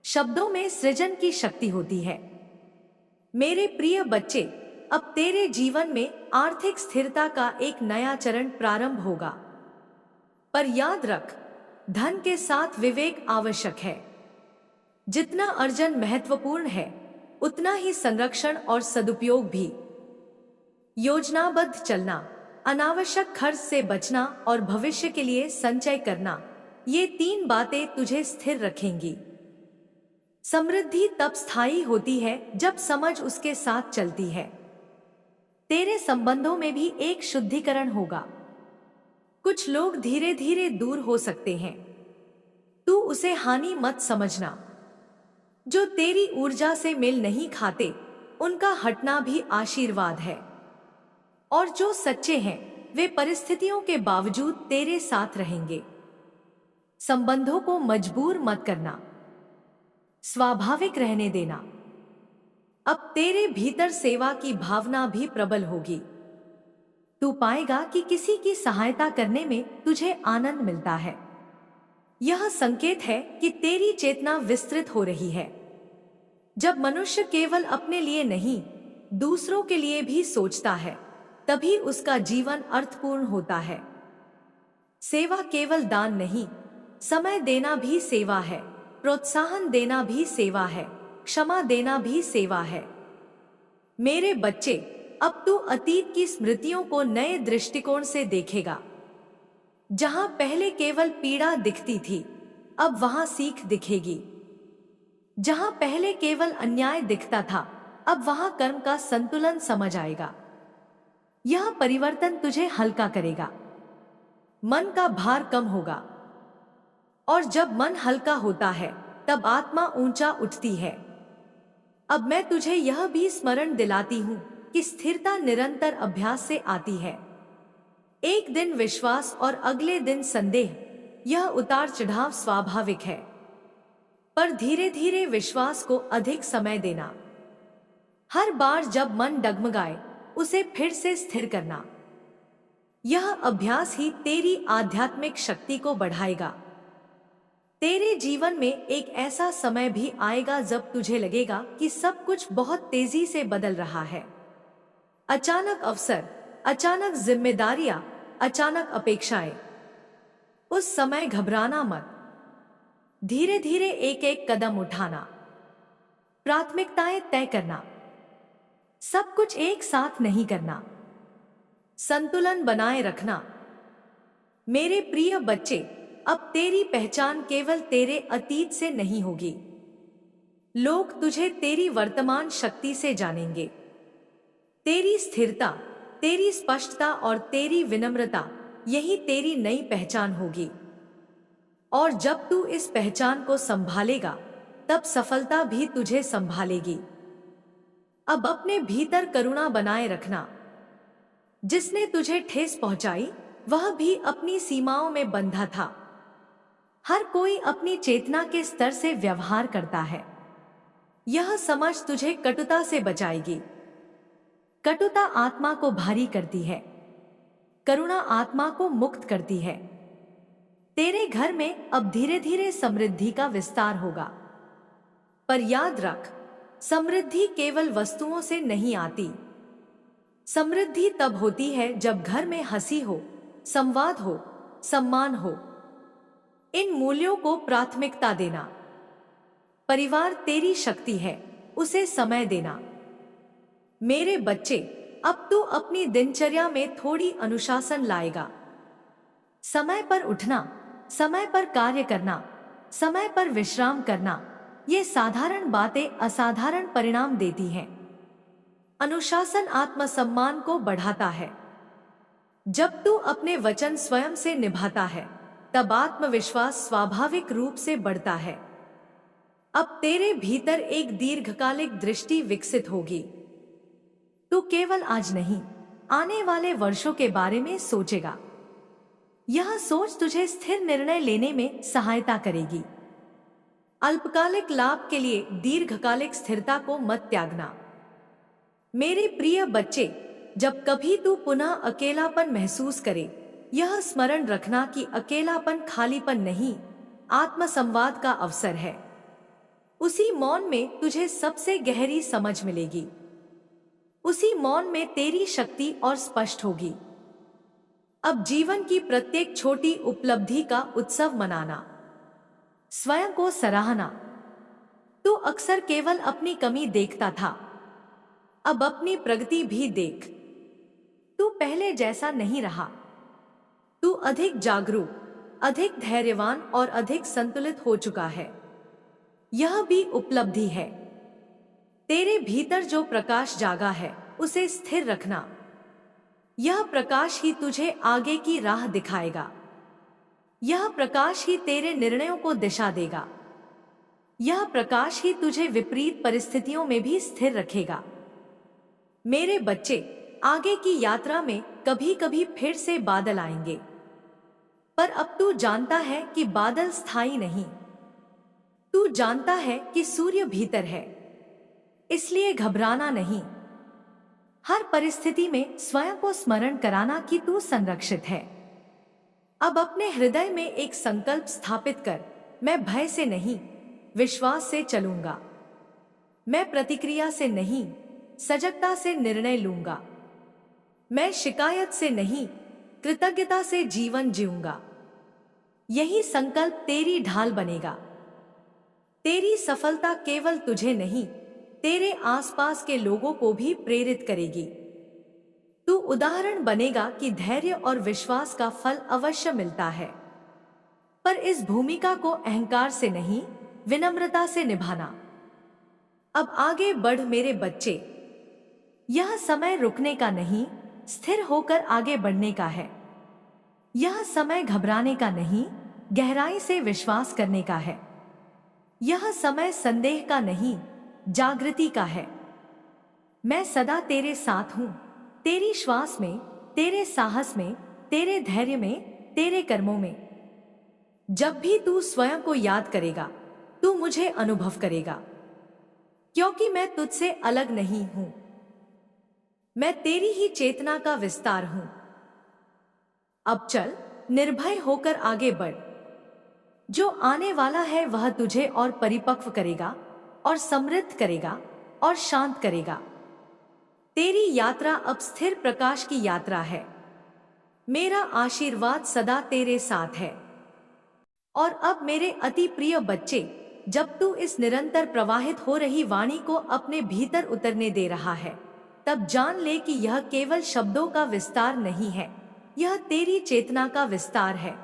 शब्दों में सृजन की शक्ति होती है। मेरे प्रिय बच्चे, अब तेरे जीवन में आर्थिक स्थिरता का एक नया चरण प्रारंभ होगा। पर याद रख, धन के साथ विवेक आवश्यक है। जितना अर्जन महत्वपूर्ण है, उतना ही संरक्षण और सदुपयोग भी। योजनाबद्ध चलना, अनावश्यक खर्च से बचना और भविष्य के लिए संचय करना, ये तीन बातें तुझे स्थिर रखेंगी। समृद्धि तब स्थायी होती है जब समझ उसके साथ चलती है। तेरे संबंधों में भी एक शुद्धिकरण होगा। कुछ लोग धीरे धीरे दूर हो सकते हैं, तू उसे हानि मत समझना। जो तेरी ऊर्जा से मेल नहीं खाते, उनका हटना भी आशीर्वाद है। और जो सच्चे हैं, वे परिस्थितियों के बावजूद तेरे साथ रहेंगे। संबंधों को मजबूर मत करना, स्वाभाविक रहने देना। अब तेरे भीतर सेवा की भावना भी प्रबल होगी। तू पाएगा कि किसी की सहायता करने में तुझे आनंद मिलता है। यह संकेत है कि तेरी चेतना विस्तृत हो रही है। जब मनुष्य केवल अपने लिए नहीं, दूसरों के लिए भी सोचता है, तभी उसका जीवन अर्थपूर्ण होता है। सेवा केवल दान नहीं, समय देना भी सेवा है, प्रोत्साहन देना भी सेवा है, क्षमा देना भी सेवा है। मेरे बच्चे, अब तू अतीत की स्मृतियों को नए दृष्टिकोण से देखेगा। जहां पहले केवल पीड़ा दिखती थी, अब वहां सीख दिखेगी। जहां पहले केवल अन्याय दिखता था, अब वहां कर्म का संतुलन समझ आएगा। यह परिवर्तन तुझे हल्का करेगा। मन का भार कम होगा। और जब मन हल्का होता है, तब आत्मा ऊंचा उठती है। अब मैं तुझे यह भी स्मरण दिलाती हूं कि स्थिरता निरंतर अभ्यास से आती है। एक दिन विश्वास और अगले दिन संदेह, यह उतार चढ़ाव स्वाभाविक है, पर धीरे धीरे विश्वास को अधिक समय देना। हर बार जब मन डगमगाए उसे फिर से स्थिर करना। यह अभ्यास ही तेरी आध्यात्मिक शक्ति को बढ़ाएगा। तेरे जीवन में एक ऐसा समय भी आएगा जब तुझे लगेगा कि सब कुछ बहुत तेजी से बदल रहा है। अचानक अवसर, अचानक जिम्मेदारियां, अचानक अपेक्षाएं। उस समय घबराना मत। धीरे धीरे एक एक कदम उठाना, प्राथमिकताएं तय करना। सब कुछ एक साथ नहीं करना, संतुलन बनाए रखना। मेरे प्रिय बच्चे, अब तेरी पहचान केवल तेरे अतीत से नहीं होगी। लोग तुझे तेरी वर्तमान शक्ति से जानेंगे। तेरी स्थिरता, तेरी स्पष्टता और तेरी विनम्रता, यही तेरी नई पहचान होगी। और जब तू इस पहचान को संभालेगा, तब सफलता भी तुझे संभालेगी। अब अपने भीतर करुणा बनाए रखना। जिसने तुझे ठेस पहुंचाई, वह भी अपनी सीमाओं में बंधा था। हर कोई अपनी चेतना के स्तर से व्यवहार करता है। यह समझ तुझे कटुता से बचाएगी। कटुता आत्मा को भारी करती है, करुणा आत्मा को मुक्त करती है। तेरे घर में अब धीरे धीरे समृद्धि का विस्तार होगा। पर याद रख, समृद्धि केवल वस्तुओं से नहीं आती। समृद्धि तब होती है जब घर में हंसी हो, संवाद हो, सम्मान हो। इन मूल्यों को प्राथमिकता देना। परिवार तेरी शक्ति है, उसे समय देना। मेरे बच्चे, अब तू अपनी दिनचर्या में थोड़ी अनुशासन लाएगा। समय पर उठना, समय पर कार्य करना, समय पर विश्राम करना, ये साधारण बातें असाधारण परिणाम देती हैं। अनुशासन आत्मसम्मान को बढ़ाता है। जब तू अपने वचन स्वयं से निभाता है, तब आत्मविश्वास स्वाभाविक रूप से बढ़ता है। अब तेरे भीतर एक दीर्घकालिक दृष्टि विकसित होगी। तू केवल आज नहीं, आने वाले वर्षों के बारे में सोचेगा। यह सोच तुझे स्थिर निर्णय लेने में सहायता करेगी। अल्पकालिक लाभ के लिए दीर्घकालिक स्थिरता को मत त्यागना। मेरे प्रिय बच्चे, जब कभी तू पुनः अकेलापन महसूस करे, यह स्मरण रखना कि अकेलापन खालीपन नहीं, आत्मसंवाद का अवसर है। उसी मौन में तुझे सबसे गहरी समझ मिलेगी। उसी मौन में तेरी शक्ति और स्पष्ट होगी। अब जीवन की प्रत्येक छोटी उपलब्धि का उत्सव मनाना, स्वयं को सराहना। तू अक्सर केवल अपनी कमी देखता था, अब अपनी प्रगति भी देख। तू पहले जैसा नहीं रहा। तू अधिक जागरूक, अधिक धैर्यवान और अधिक संतुलित हो चुका है। यह भी उपलब्धि है। तेरे भीतर जो प्रकाश जागा है, उसे स्थिर रखना। यह प्रकाश ही तुझे आगे की राह दिखाएगा। यह प्रकाश ही तेरे निर्णयों को दिशा देगा। यह प्रकाश ही तुझे विपरीत परिस्थितियों में भी स्थिर रखेगा। मेरे बच्चे, आगे की यात्रा में कभी कभी फिर से बादल आएंगे, पर अब तू जानता है कि बादल स्थायी नहीं। तू जानता है कि सूर्य भीतर है, इसलिए घबराना नहीं। हर परिस्थिति में स्वयं को स्मरण कराना कि तू संरक्षित है। अब अपने हृदय में एक संकल्प स्थापित कर, मैं भय से नहीं, विश्वास से चलूंगा। मैं प्रतिक्रिया से नहीं, सजगता से निर्णय लूंगा। मैं शिकायत से नहीं, कृतज्ञता से जीवन जीऊंगा। यही संकल्प तेरी ढाल बनेगा। तेरी सफलता केवल तुझे नहीं, तेरे आसपास के लोगों को भी प्रेरित करेगी। तू उदाहरण बनेगा कि धैर्य और विश्वास का फल अवश्य मिलता है। पर इस भूमिका को अहंकार से नहीं, विनम्रता से निभाना। अब आगे बढ़ मेरे बच्चे। यह समय रुकने का नहीं, स्थिर होकर आगे बढ़ने का है। यह समय घबराने का नहीं, गहराई से विश्वास करने का है। यह समय संदेह का नहीं, जागृति का है। मैं सदा तेरे साथ हूँ, तेरी श्वास में, तेरे साहस में, तेरे धैर्य में, तेरे कर्मों में। जब भी तू स्वयं को याद करेगा, तू मुझे अनुभव करेगा, क्योंकि मैं तुझसे अलग नहीं हूं। मैं तेरी ही चेतना का विस्तार हूं। अब चल, निर्भय होकर आगे बढ़। जो आने वाला है वह तुझे और परिपक्व करेगा, और समृद्ध करेगा, और शांत करेगा। तेरी यात्रा अब स्थिर प्रकाश की यात्रा है। मेरा आशीर्वाद सदा तेरे साथ है। और अब मेरे अति प्रिय बच्चे, जब तू इस निरंतर प्रवाहित हो रही वाणी को अपने भीतर उतरने दे रहा है, तब जान ले कि यह केवल शब्दों का विस्तार नहीं है, यह तेरी चेतना का विस्तार है।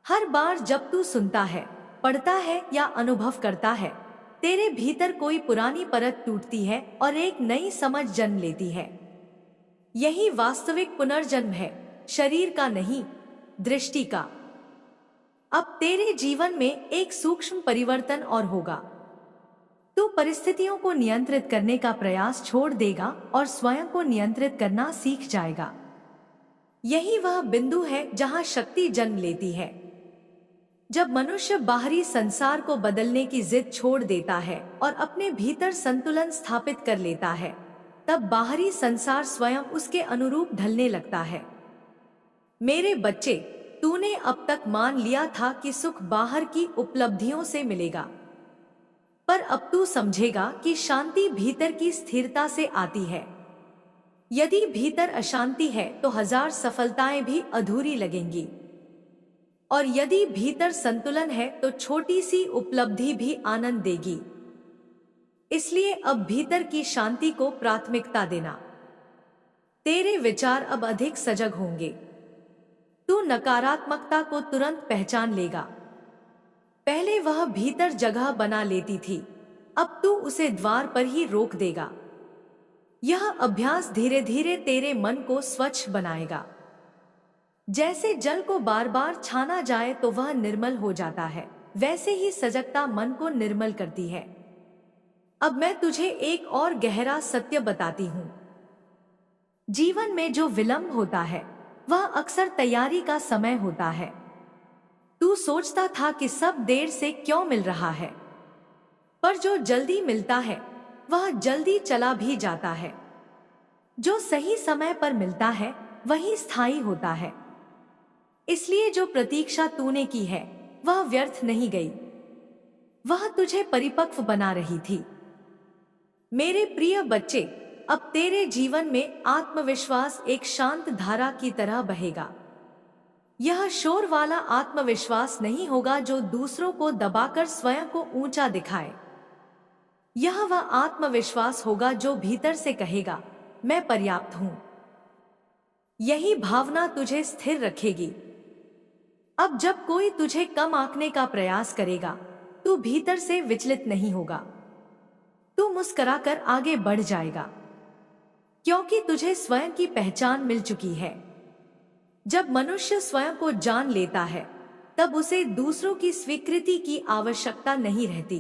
हर बार जब तू सुनता है, पढ़ता है या अनुभव करता है, तेरे भीतर कोई पुरानी परत टूटती है और एक नई समझ जन्म लेती है। यही वास्तविक पुनर्जन्म है, शरीर का नहीं, दृष्टि का। अब तेरे जीवन में एक सूक्ष्म परिवर्तन और होगा। तू परिस्थितियों को नियंत्रित करने का प्रयास छोड़ देगा और स्वयं को नियंत्रित करना सीख जाएगा। यही वह बिंदु है जहां शक्ति जन्म लेती है। जब मनुष्य बाहरी संसार को बदलने की जिद छोड़ देता है और अपने भीतर संतुलन स्थापित कर लेता है, तब बाहरी संसार स्वयं उसके अनुरूप ढलने लगता है। मेरे बच्चे, तूने अब तक मान लिया था कि सुख बाहर की उपलब्धियों से मिलेगा, पर अब तू समझेगा कि शांति भीतर की स्थिरता से आती है। यदि भीतर अशांति है तो हजार सफलताएं भी अधूरी लगेंगी, और यदि भीतर संतुलन है तो छोटी सी उपलब्धि भी आनंद देगी। इसलिए अब भीतर की शांति को प्राथमिकता देना। तेरे विचार अब अधिक सजग होंगे। तू नकारात्मकता को तुरंत पहचान लेगा। पहले वह भीतर जगह बना लेती थी, अब तू उसे द्वार पर ही रोक देगा। यह अभ्यास धीरे धीरे तेरे मन को स्वच्छ बनाएगा। जैसे जल को बार बार छाना जाए तो वह निर्मल हो जाता है, वैसे ही सजगता मन को निर्मल करती है। अब मैं तुझे एक और गहरा सत्य बताती हूँ। जीवन में जो विलंब होता है वह अक्सर तैयारी का समय होता है। तू सोचता था कि सब देर से क्यों मिल रहा है, पर जो जल्दी मिलता है वह जल्दी चला भी जाता है। जो सही समय पर मिलता है वही स्थायी होता है। इसलिए जो प्रतीक्षा तूने की है वह व्यर्थ नहीं गई, वह तुझे परिपक्व बना रही थी। मेरे प्रिय बच्चे, अब तेरे जीवन में आत्मविश्वास एक शांत धारा की तरह बहेगा। यह शोर वाला आत्मविश्वास नहीं होगा जो दूसरों को दबाकर स्वयं को ऊंचा दिखाए। यह वह आत्मविश्वास होगा जो भीतर से कहेगा, मैं पर्याप्त हूं। यही भावना तुझे स्थिर रखेगी। अब जब कोई तुझे कम आंकने का प्रयास करेगा, तू भीतर से विचलित नहीं होगा। तू मुस्कुराकर आगे बढ़ जाएगा, क्योंकि तुझे स्वयं की पहचान मिल चुकी है। जब मनुष्य स्वयं को जान लेता है, तब उसे दूसरों की स्वीकृति की आवश्यकता नहीं रहती।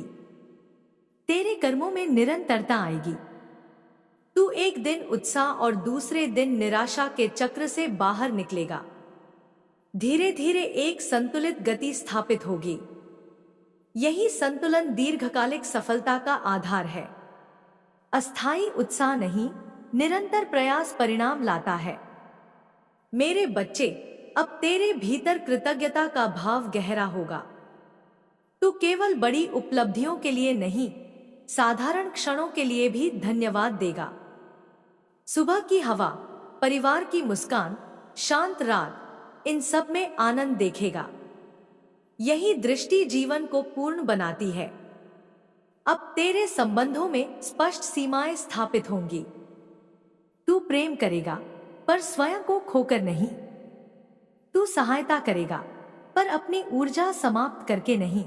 तेरे कर्मों में निरंतरता आएगी। तू एक दिन उत्साह और दूसरे दिन निराशा के चक्र से बाहर निकलेगा। धीरे धीरे एक संतुलित गति स्थापित होगी। यही संतुलन दीर्घकालिक सफलता का आधार है। अस्थायी उत्साह नहीं, निरंतर प्रयास परिणाम लाता है। मेरे बच्चे, अब तेरे भीतर कृतज्ञता का भाव गहरा होगा। तू केवल बड़ी उपलब्धियों के लिए नहीं, साधारण क्षणों के लिए भी धन्यवाद देगा। सुबह की हवा, परिवार की मुस्कान, शांत रात, इन सब में आनंद देखेगा। यही दृष्टि जीवन को पूर्ण बनाती है। अब तेरे संबंधों में स्पष्ट सीमाएं स्थापित होंगी। तू प्रेम करेगा, पर स्वयं को खोकर नहीं। तू सहायता करेगा, पर अपनी ऊर्जा समाप्त करके नहीं।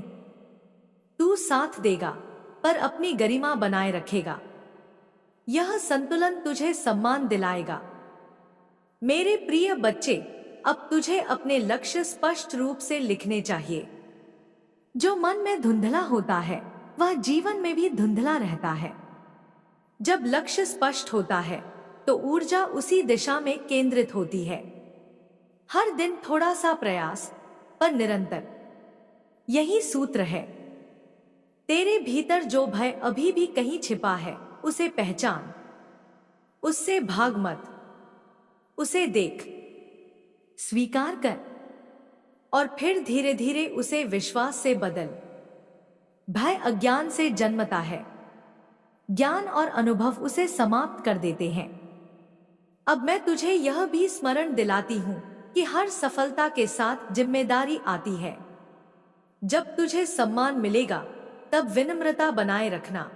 तू साथ देगा, पर अपनी गरिमा बनाए रखेगा। यह संतुलन तुझे सम्मान दिलाएगा। मेरे प्रिय बच्चे, अब तुझे अपने लक्ष्य स्पष्ट रूप से लिखने चाहिए। जो मन में धुंधला होता है वह जीवन में भी धुंधला रहता है। जब लक्ष्य स्पष्ट होता है तो ऊर्जा उसी दिशा में केंद्रित होती है। हर दिन थोड़ा सा प्रयास, पर निरंतर। यही सूत्र है। तेरे भीतर जो भय अभी भी कहीं छिपा है, उसे पहचान। उससे भाग मत, उसे देख, स्वीकार कर और फिर धीरे धीरे उसे विश्वास से बदल। भय अज्ञान से जन्मता है, ज्ञान और अनुभव उसे समाप्त कर देते हैं। अब मैं तुझे यह भी स्मरण दिलाती हूं कि हर सफलता के साथ जिम्मेदारी आती है। जब तुझे सम्मान मिलेगा तब विनम्रता बनाए रखना।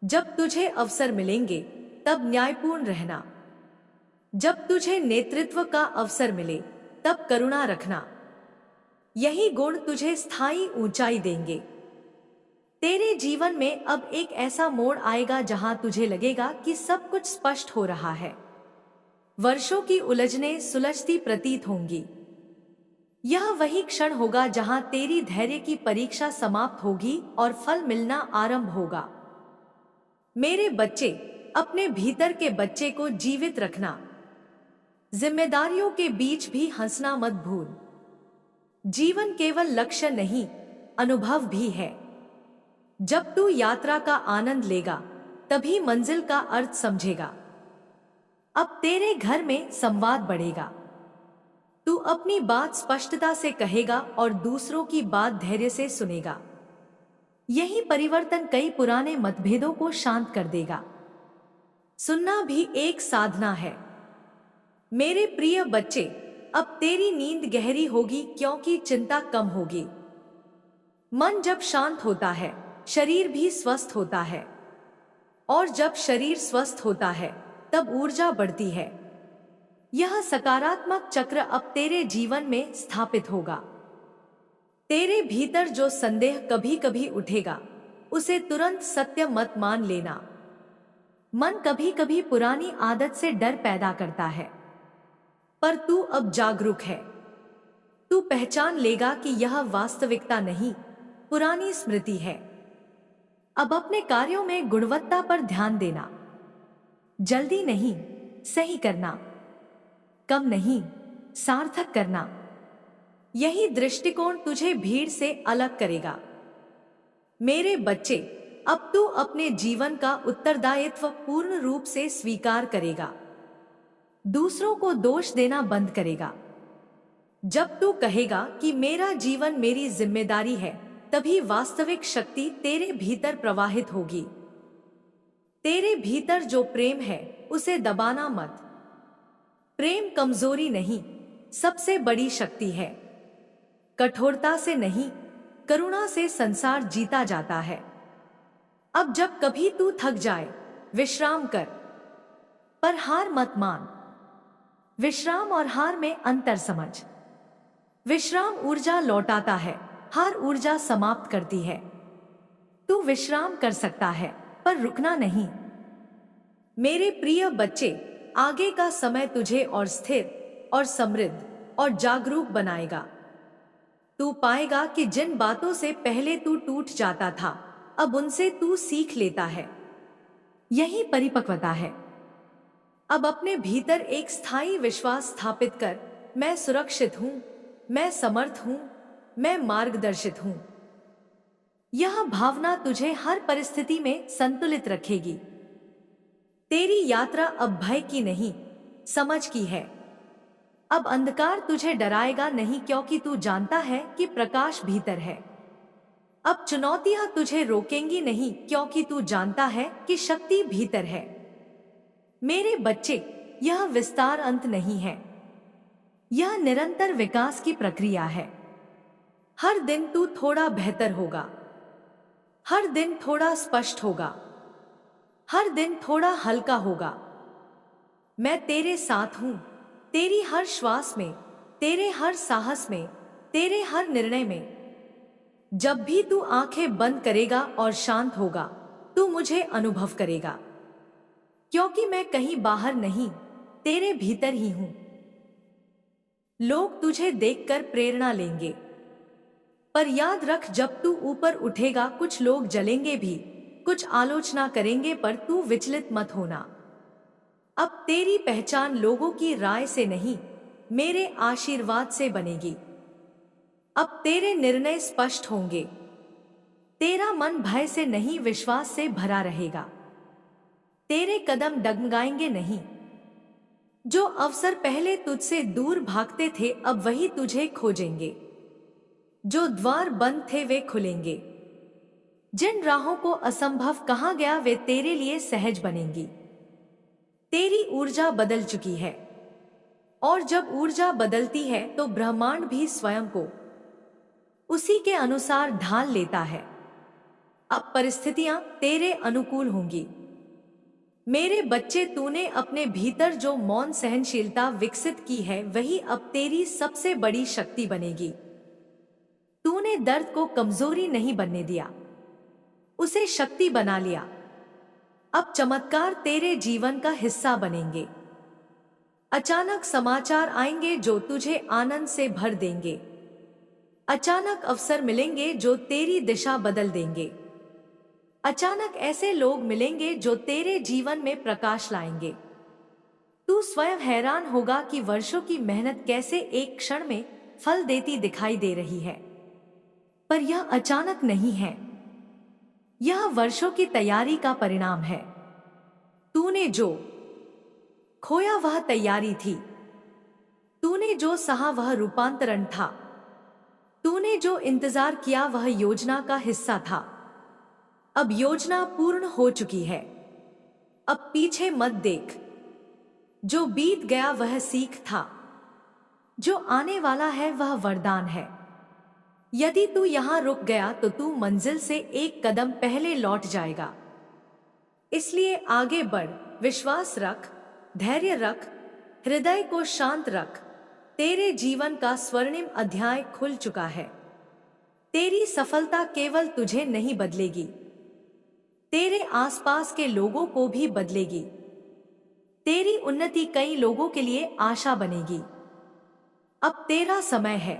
जब तुझे अवसर मिलेंगे तब न्यायपूर्ण रहना। जब तुझे नेतृत्व का अवसर मिले तब करुणा रखना। यही गुण तुझे स्थायी ऊंचाई देंगे। तेरे जीवन में अब एक ऐसा मोड़ आएगा जहां तुझे लगेगा कि सब कुछ स्पष्ट हो रहा है। वर्षों की उलझनें सुलझती प्रतीत होंगी। यह वही क्षण होगा जहां तेरी धैर्य की परीक्षा समाप्त होगी और फल मिलना आरंभ होगा। मेरे बच्चे, अपने भीतर के बच्चे को जीवित रखना। जिम्मेदारियों के बीच भी हंसना मत भूल। जीवन केवल लक्ष्य नहीं, अनुभव भी है। जब तू यात्रा का आनंद लेगा तभी मंजिल का अर्थ समझेगा। अब तेरे घर में संवाद बढ़ेगा। तू अपनी बात स्पष्टता से कहेगा और दूसरों की बात धैर्य से सुनेगा। यही परिवर्तन कई पुराने मतभेदों को शांत कर देगा। सुनना भी एक साधना है। मेरे प्रिय बच्चे, अब तेरी नींद गहरी होगी क्योंकि चिंता कम होगी। मन जब शांत होता है, शरीर भी स्वस्थ होता है। और जब शरीर स्वस्थ होता है, तब ऊर्जा बढ़ती है। यह सकारात्मक चक्र अब तेरे जीवन में स्थापित होगा। तेरे भीतर जो संदेह कभी कभी उठेगा, उसे तुरंत सत्य मत मान लेना। मन कभी कभी पुरानी आदत से डर पैदा करता है, पर तू अब जागरूक है। तू पहचान लेगा कि यह वास्तविकता नहीं, पुरानी स्मृति है। अब अपने कार्यों में गुणवत्ता पर ध्यान देना। जल्दी नहीं, सही करना। कम नहीं, सार्थक करना। यही दृष्टिकोण तुझे भीड़ से अलग करेगा। मेरे बच्चे, अब तू अपने जीवन का उत्तरदायित्व पूर्ण रूप से स्वीकार करेगा। दूसरों को दोष देना बंद करेगा। जब तू कहेगा कि मेरा जीवन मेरी जिम्मेदारी है, तभी वास्तविक शक्ति तेरे भीतर प्रवाहित होगी। तेरे भीतर जो प्रेम है, उसे दबाना मत। प्रेम कमजोरी नहीं, सबसे बड़ी शक्ति है। कठोरता से नहीं, करुणा से संसार जीता जाता है। अब जब कभी तू थक जाए, विश्राम कर, पर हार मत मान। विश्राम और हार में अंतर समझ। विश्राम ऊर्जा लौटाता है, हार ऊर्जा समाप्त करती है। तू विश्राम कर सकता है, पर रुकना नहीं। मेरे प्रिय बच्चे, आगे का समय तुझे और स्थिर और समृद्ध और जागरूक बनाएगा। तू पाएगा कि जिन बातों से पहले तू टूट जाता था, अब उनसे तू सीख लेता है। यही परिपक्वता है। अब अपने भीतर एक स्थायी विश्वास स्थापित कर, मैं सुरक्षित हूं, मैं समर्थ हूं, मैं मार्गदर्शित हूं। यह भावना तुझे हर परिस्थिति में संतुलित रखेगी। तेरी यात्रा अब भय की नहीं, समझ की है। अब अंधकार तुझे डराएगा नहीं, क्योंकि तू जानता है कि प्रकाश भीतर है। अब चुनौतियां तुझे रोकेंगी नहीं, क्योंकि तू जानता है कि शक्ति भीतर है। मेरे बच्चे, यह विस्तार अंत नहीं है, यह निरंतर विकास की प्रक्रिया है। हर दिन तू थोड़ा बेहतर होगा, हर दिन थोड़ा स्पष्ट होगा, हर दिन थोड़ा हल्का होगा। मैं तेरे साथ हूं, तेरी हर श्वास में, तेरे हर साहस में, तेरे हर निर्णय में। जब भी तू आंखें बंद करेगा और शांत होगा, तू मुझे अनुभव करेगा, क्योंकि मैं कहीं बाहर नहीं, तेरे भीतर ही हूं। लोग तुझे देखकर प्रेरणा लेंगे, पर याद रख, जब तू ऊपर उठेगा कुछ लोग जलेंगे भी, कुछ आलोचना करेंगे, पर तू विचलित मत होना। अब तेरी पहचान लोगों की राय से नहीं, मेरे आशीर्वाद से बनेगी। अब तेरे निर्णय स्पष्ट होंगे। तेरा मन भय से नहीं, विश्वास से भरा रहेगा। तेरे कदम डगमगाएंगे नहीं। जो अवसर पहले तुझसे दूर भागते थे, अब वही तुझे खोजेंगे। जो द्वार बंद थे वे खुलेंगे। जिन राहों को असंभव कहा गया वे तेरे लिए सहज बनेंगी। तेरी ऊर्जा बदल चुकी है, और जब ऊर्जा बदलती है तो ब्रह्मांड भी स्वयं को उसी के अनुसार ढाल लेता है। अब परिस्थितियां तेरे अनुकूल होंगी। मेरे बच्चे, तूने अपने भीतर जो मौन सहनशीलता विकसित की है वही अब तेरी सबसे बड़ी शक्ति बनेगी। तूने दर्द को कमजोरी नहीं बनने दिया, उसे शक्ति बना लिया। अब चमत्कार तेरे जीवन का हिस्सा बनेंगे। अचानक समाचार आएंगे जो तुझे आनंद से भर देंगे। अचानक अवसर मिलेंगे जो तेरी दिशा बदल देंगे। अचानक ऐसे लोग मिलेंगे जो तेरे जीवन में प्रकाश लाएंगे। तू स्वयं हैरान होगा कि वर्षों की मेहनत कैसे एक क्षण में फल देती दिखाई दे रही है। पर यह अचानक नहीं है, यह वर्षों की तैयारी का परिणाम है। तूने जो खोया वह तैयारी थी। तूने जो सहा वह रूपांतरण था। तूने जो इंतजार किया वह योजना का हिस्सा था। अब योजना पूर्ण हो चुकी है। अब पीछे मत देख। जो बीत गया वह सीख था, जो आने वाला है वह वरदान है। यदि तू यहां रुक गया तो तू मंजिल से एक कदम पहले लौट जाएगा। इसलिए आगे बढ़, विश्वास रख, धैर्य रख, हृदय को शांत रख। तेरे जीवन का स्वर्णिम अध्याय खुल चुका है। तेरी सफलता केवल तुझे नहीं बदलेगी, तेरे आसपास के लोगों को भी बदलेगी। तेरी उन्नति कई लोगों के लिए आशा बनेगी। अब तेरा समय है,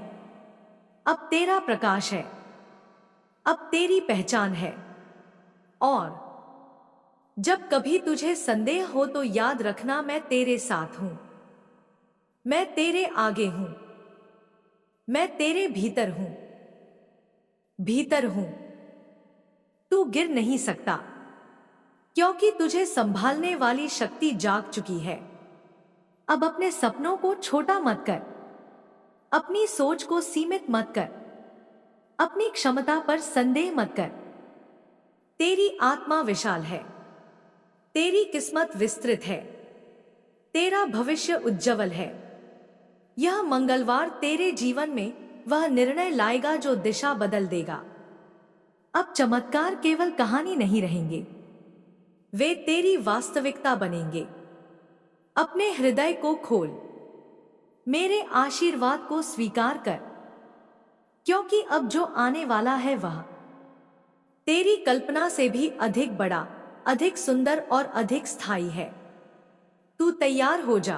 अब तेरा प्रकाश है, अब तेरी पहचान है। और जब कभी तुझे संदेह हो तो याद रखना, मैं तेरे साथ हूं। मैं तेरे आगे हूं। मैं तेरे भीतर हूं। भीतर हूं। तू गिर नहीं सकता, क्योंकि तुझे संभालने वाली शक्ति जाग चुकी है। अब अपने सपनों को छोटा मत कर, अपनी सोच को सीमित मत कर, अपनी क्षमता पर संदेह मत कर। तेरी आत्मा विशाल है, तेरी किस्मत विस्तृत है, तेरा भविष्य उज्जवल है। यह मंगलवार तेरे जीवन में वह निर्णय लाएगा जो दिशा बदल देगा। अब चमत्कार केवल कहानी नहीं रहेंगे, वे तेरी वास्तविकता बनेंगे। अपने हृदय को खोल, मेरे आशीर्वाद को स्वीकार कर, क्योंकि अब जो आने वाला है वह तेरी कल्पना से भी अधिक बड़ा, अधिक सुंदर और अधिक स्थायी है। तू तैयार हो जा,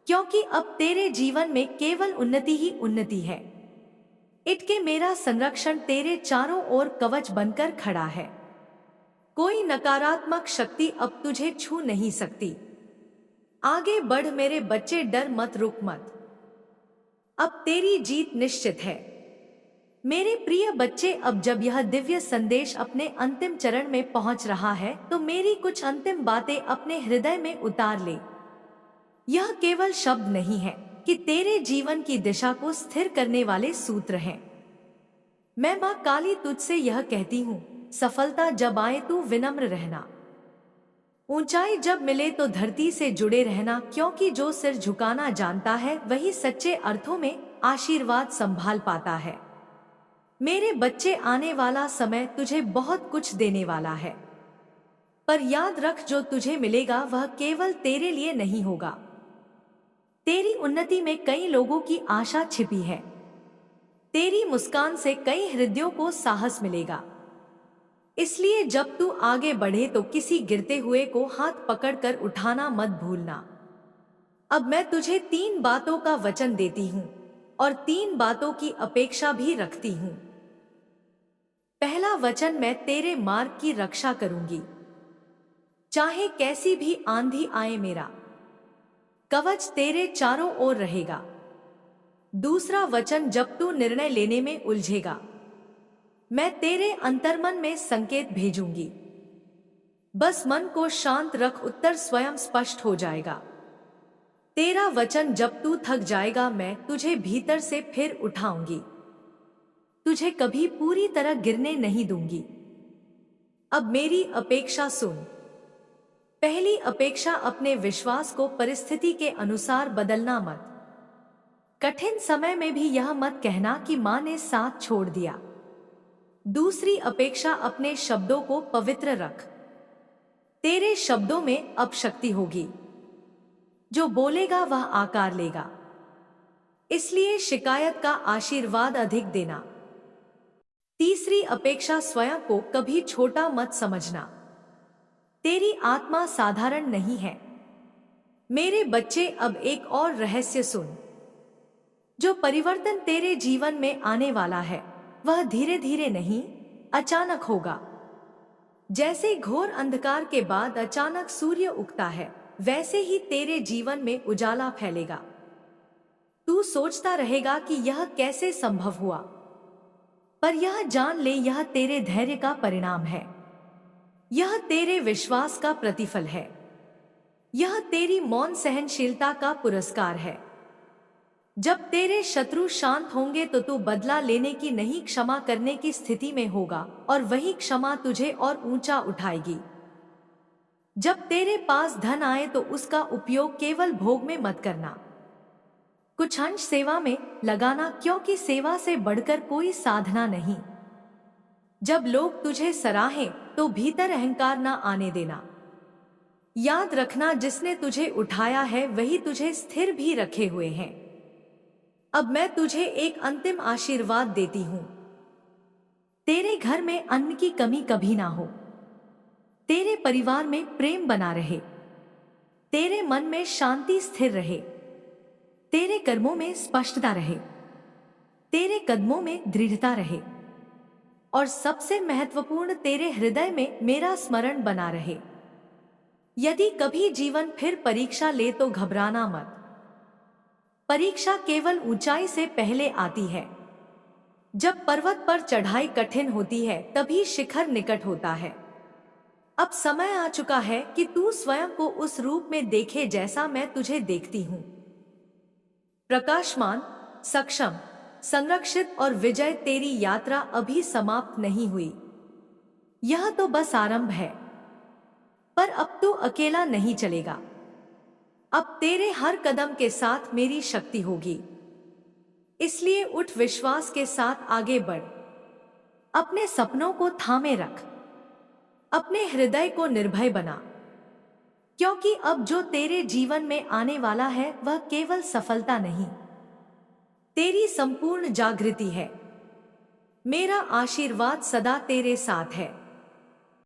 क्योंकि अब तेरे जीवन में केवल उन्नति ही उन्नति है। इटके मेरा संरक्षण तेरे चारों ओर कवच बनकर खड़ा है। कोई नकारात्मक शक्ति अब तुझे छू नहीं सकती। आगे बढ़ मेरे बच्चे, डर मत, रुक मत। अब तेरी जीत निश्चित है। मेरे प्रिय बच्चे, अब जब यह दिव्य संदेश अपने अंतिम चरण में पहुंच रहा है तो मेरी कुछ अंतिम बातें अपने हृदय में उतार ले। यह केवल शब्द नहीं है कि तेरे जीवन की दिशा को स्थिर करने वाले सूत्र हैं। मैं मां काली तुझसे यह कहती हूं, सफलता जब आए तो विनम्र रहना, ऊंचाई जब मिले तो धरती से जुड़े रहना, क्योंकि जो सिर झुकाना जानता है वही सच्चे अर्थों में आशीर्वाद संभाल पाता है। मेरे बच्चे, आने वाला समय तुझे बहुत कुछ देने वाला है, पर याद रख, जो तुझे मिलेगा वह केवल तेरे लिए नहीं होगा। तेरी उन्नति में कई लोगों की आशा छिपी है। तेरी मुस्कान से कई हृदयों को साहस मिलेगा। इसलिए जब तू आगे बढ़े तो किसी गिरते हुए को हाथ पकड़कर उठाना मत भूलना। अब मैं तुझे 3 बातों का वचन देती हूं और 3 बातों की अपेक्षा भी रखती हूं। पहला वचन, मैं तेरे मार्ग की रक्षा करूंगी, चाहे कैसी भी आंधी आए, मेरा कवच तेरे चारों ओर रहेगा। दूसरा वचन, जब तू निर्णय लेने में उलझेगा, मैं तेरे अंतर्मन में संकेत भेजूंगी, बस मन को शांत रख, उत्तर स्वयं स्पष्ट हो जाएगा। तेरा वचन, जब तू थक जाएगा, मैं तुझे भीतर से फिर उठाऊंगी, तुझे कभी पूरी तरह गिरने नहीं दूंगी। अब मेरी अपेक्षा सुन। पहली अपेक्षा, अपने विश्वास को परिस्थिति के अनुसार बदलना मत। कठिन समय में भी यह मत कहना कि मां ने साथ छोड़ दिया। दूसरी अपेक्षा, अपने शब्दों को पवित्र रख। तेरे शब्दों में अब शक्ति होगी, जो बोलेगा वह आकार लेगा, इसलिए शिकायत का आशीर्वाद अधिक देना। तीसरी अपेक्षा, स्वयं को कभी छोटा मत समझना। तेरी आत्मा साधारण नहीं है। मेरे बच्चे, अब एक और रहस्य सुन। जो परिवर्तन तेरे जीवन में आने वाला है, वह धीरे धीरे नहीं, अचानक होगा। जैसे घोर अंधकार के बाद अचानक सूर्य उगता है, वैसे ही तेरे जीवन में उजाला फैलेगा। तू सोचता रहेगा कि यह कैसे संभव हुआ, पर यह जान ले, यह तेरे धैर्य का परिणाम है। यह तेरे विश्वास का प्रतिफल है। यह तेरी मौन सहनशीलता का पुरस्कार है। जब तेरे शत्रु शांत होंगे तो तू बदला लेने की नहीं, क्षमा करने की स्थिति में होगा, और वही क्षमा तुझे और ऊंचा उठाएगी। जब तेरे पास धन आए तो उसका उपयोग केवल भोग में मत करना, कुछ अंश सेवा में लगाना, क्योंकि सेवा से बढ़कर कोई साधना नहीं। जब लोग तुझे सराहें तो भीतर अहंकार ना आने देना। याद रखना, जिसने तुझे उठाया है वही तुझे स्थिर भी रखे हुए हैं। अब मैं तुझे एक अंतिम आशीर्वाद देती हूं। तेरे घर में अन्न की कमी कभी ना हो। तेरे परिवार में प्रेम बना रहे। तेरे मन में शांति स्थिर रहे। तेरे कर्मों में स्पष्टता रहे। तेरे कदमों में दृढ़ता रहे। और सबसे महत्वपूर्ण, तेरे हृदय में मेरा स्मरण बना रहे। यदि कभी जीवन फिर परीक्षा ले तो घबराना मत। परीक्षा केवल ऊंचाई से पहले आती है। जब पर्वत पर चढ़ाई कठिन होती है, तभी शिखर निकट होता है। अब समय आ चुका है कि तू स्वयं को उस रूप में देखे जैसा मैं तुझे देखती हूं। प्रकाशमान, सक्षम, संरक्षित और विजय। तेरी यात्रा अभी समाप्त नहीं हुई। यह तो बस आरंभ है। पर अब तू अकेला नहीं चलेगा। अब तेरे हर कदम के साथ मेरी शक्ति होगी। इसलिए उठ, विश्वास के साथ आगे बढ़। अपने सपनों को थामे रख। अपने हृदय को निर्भय बना, क्योंकि अब जो तेरे जीवन में आने वाला है वह केवल सफलता नहीं, तेरी संपूर्ण जागृति है। मेरा आशीर्वाद सदा तेरे साथ है।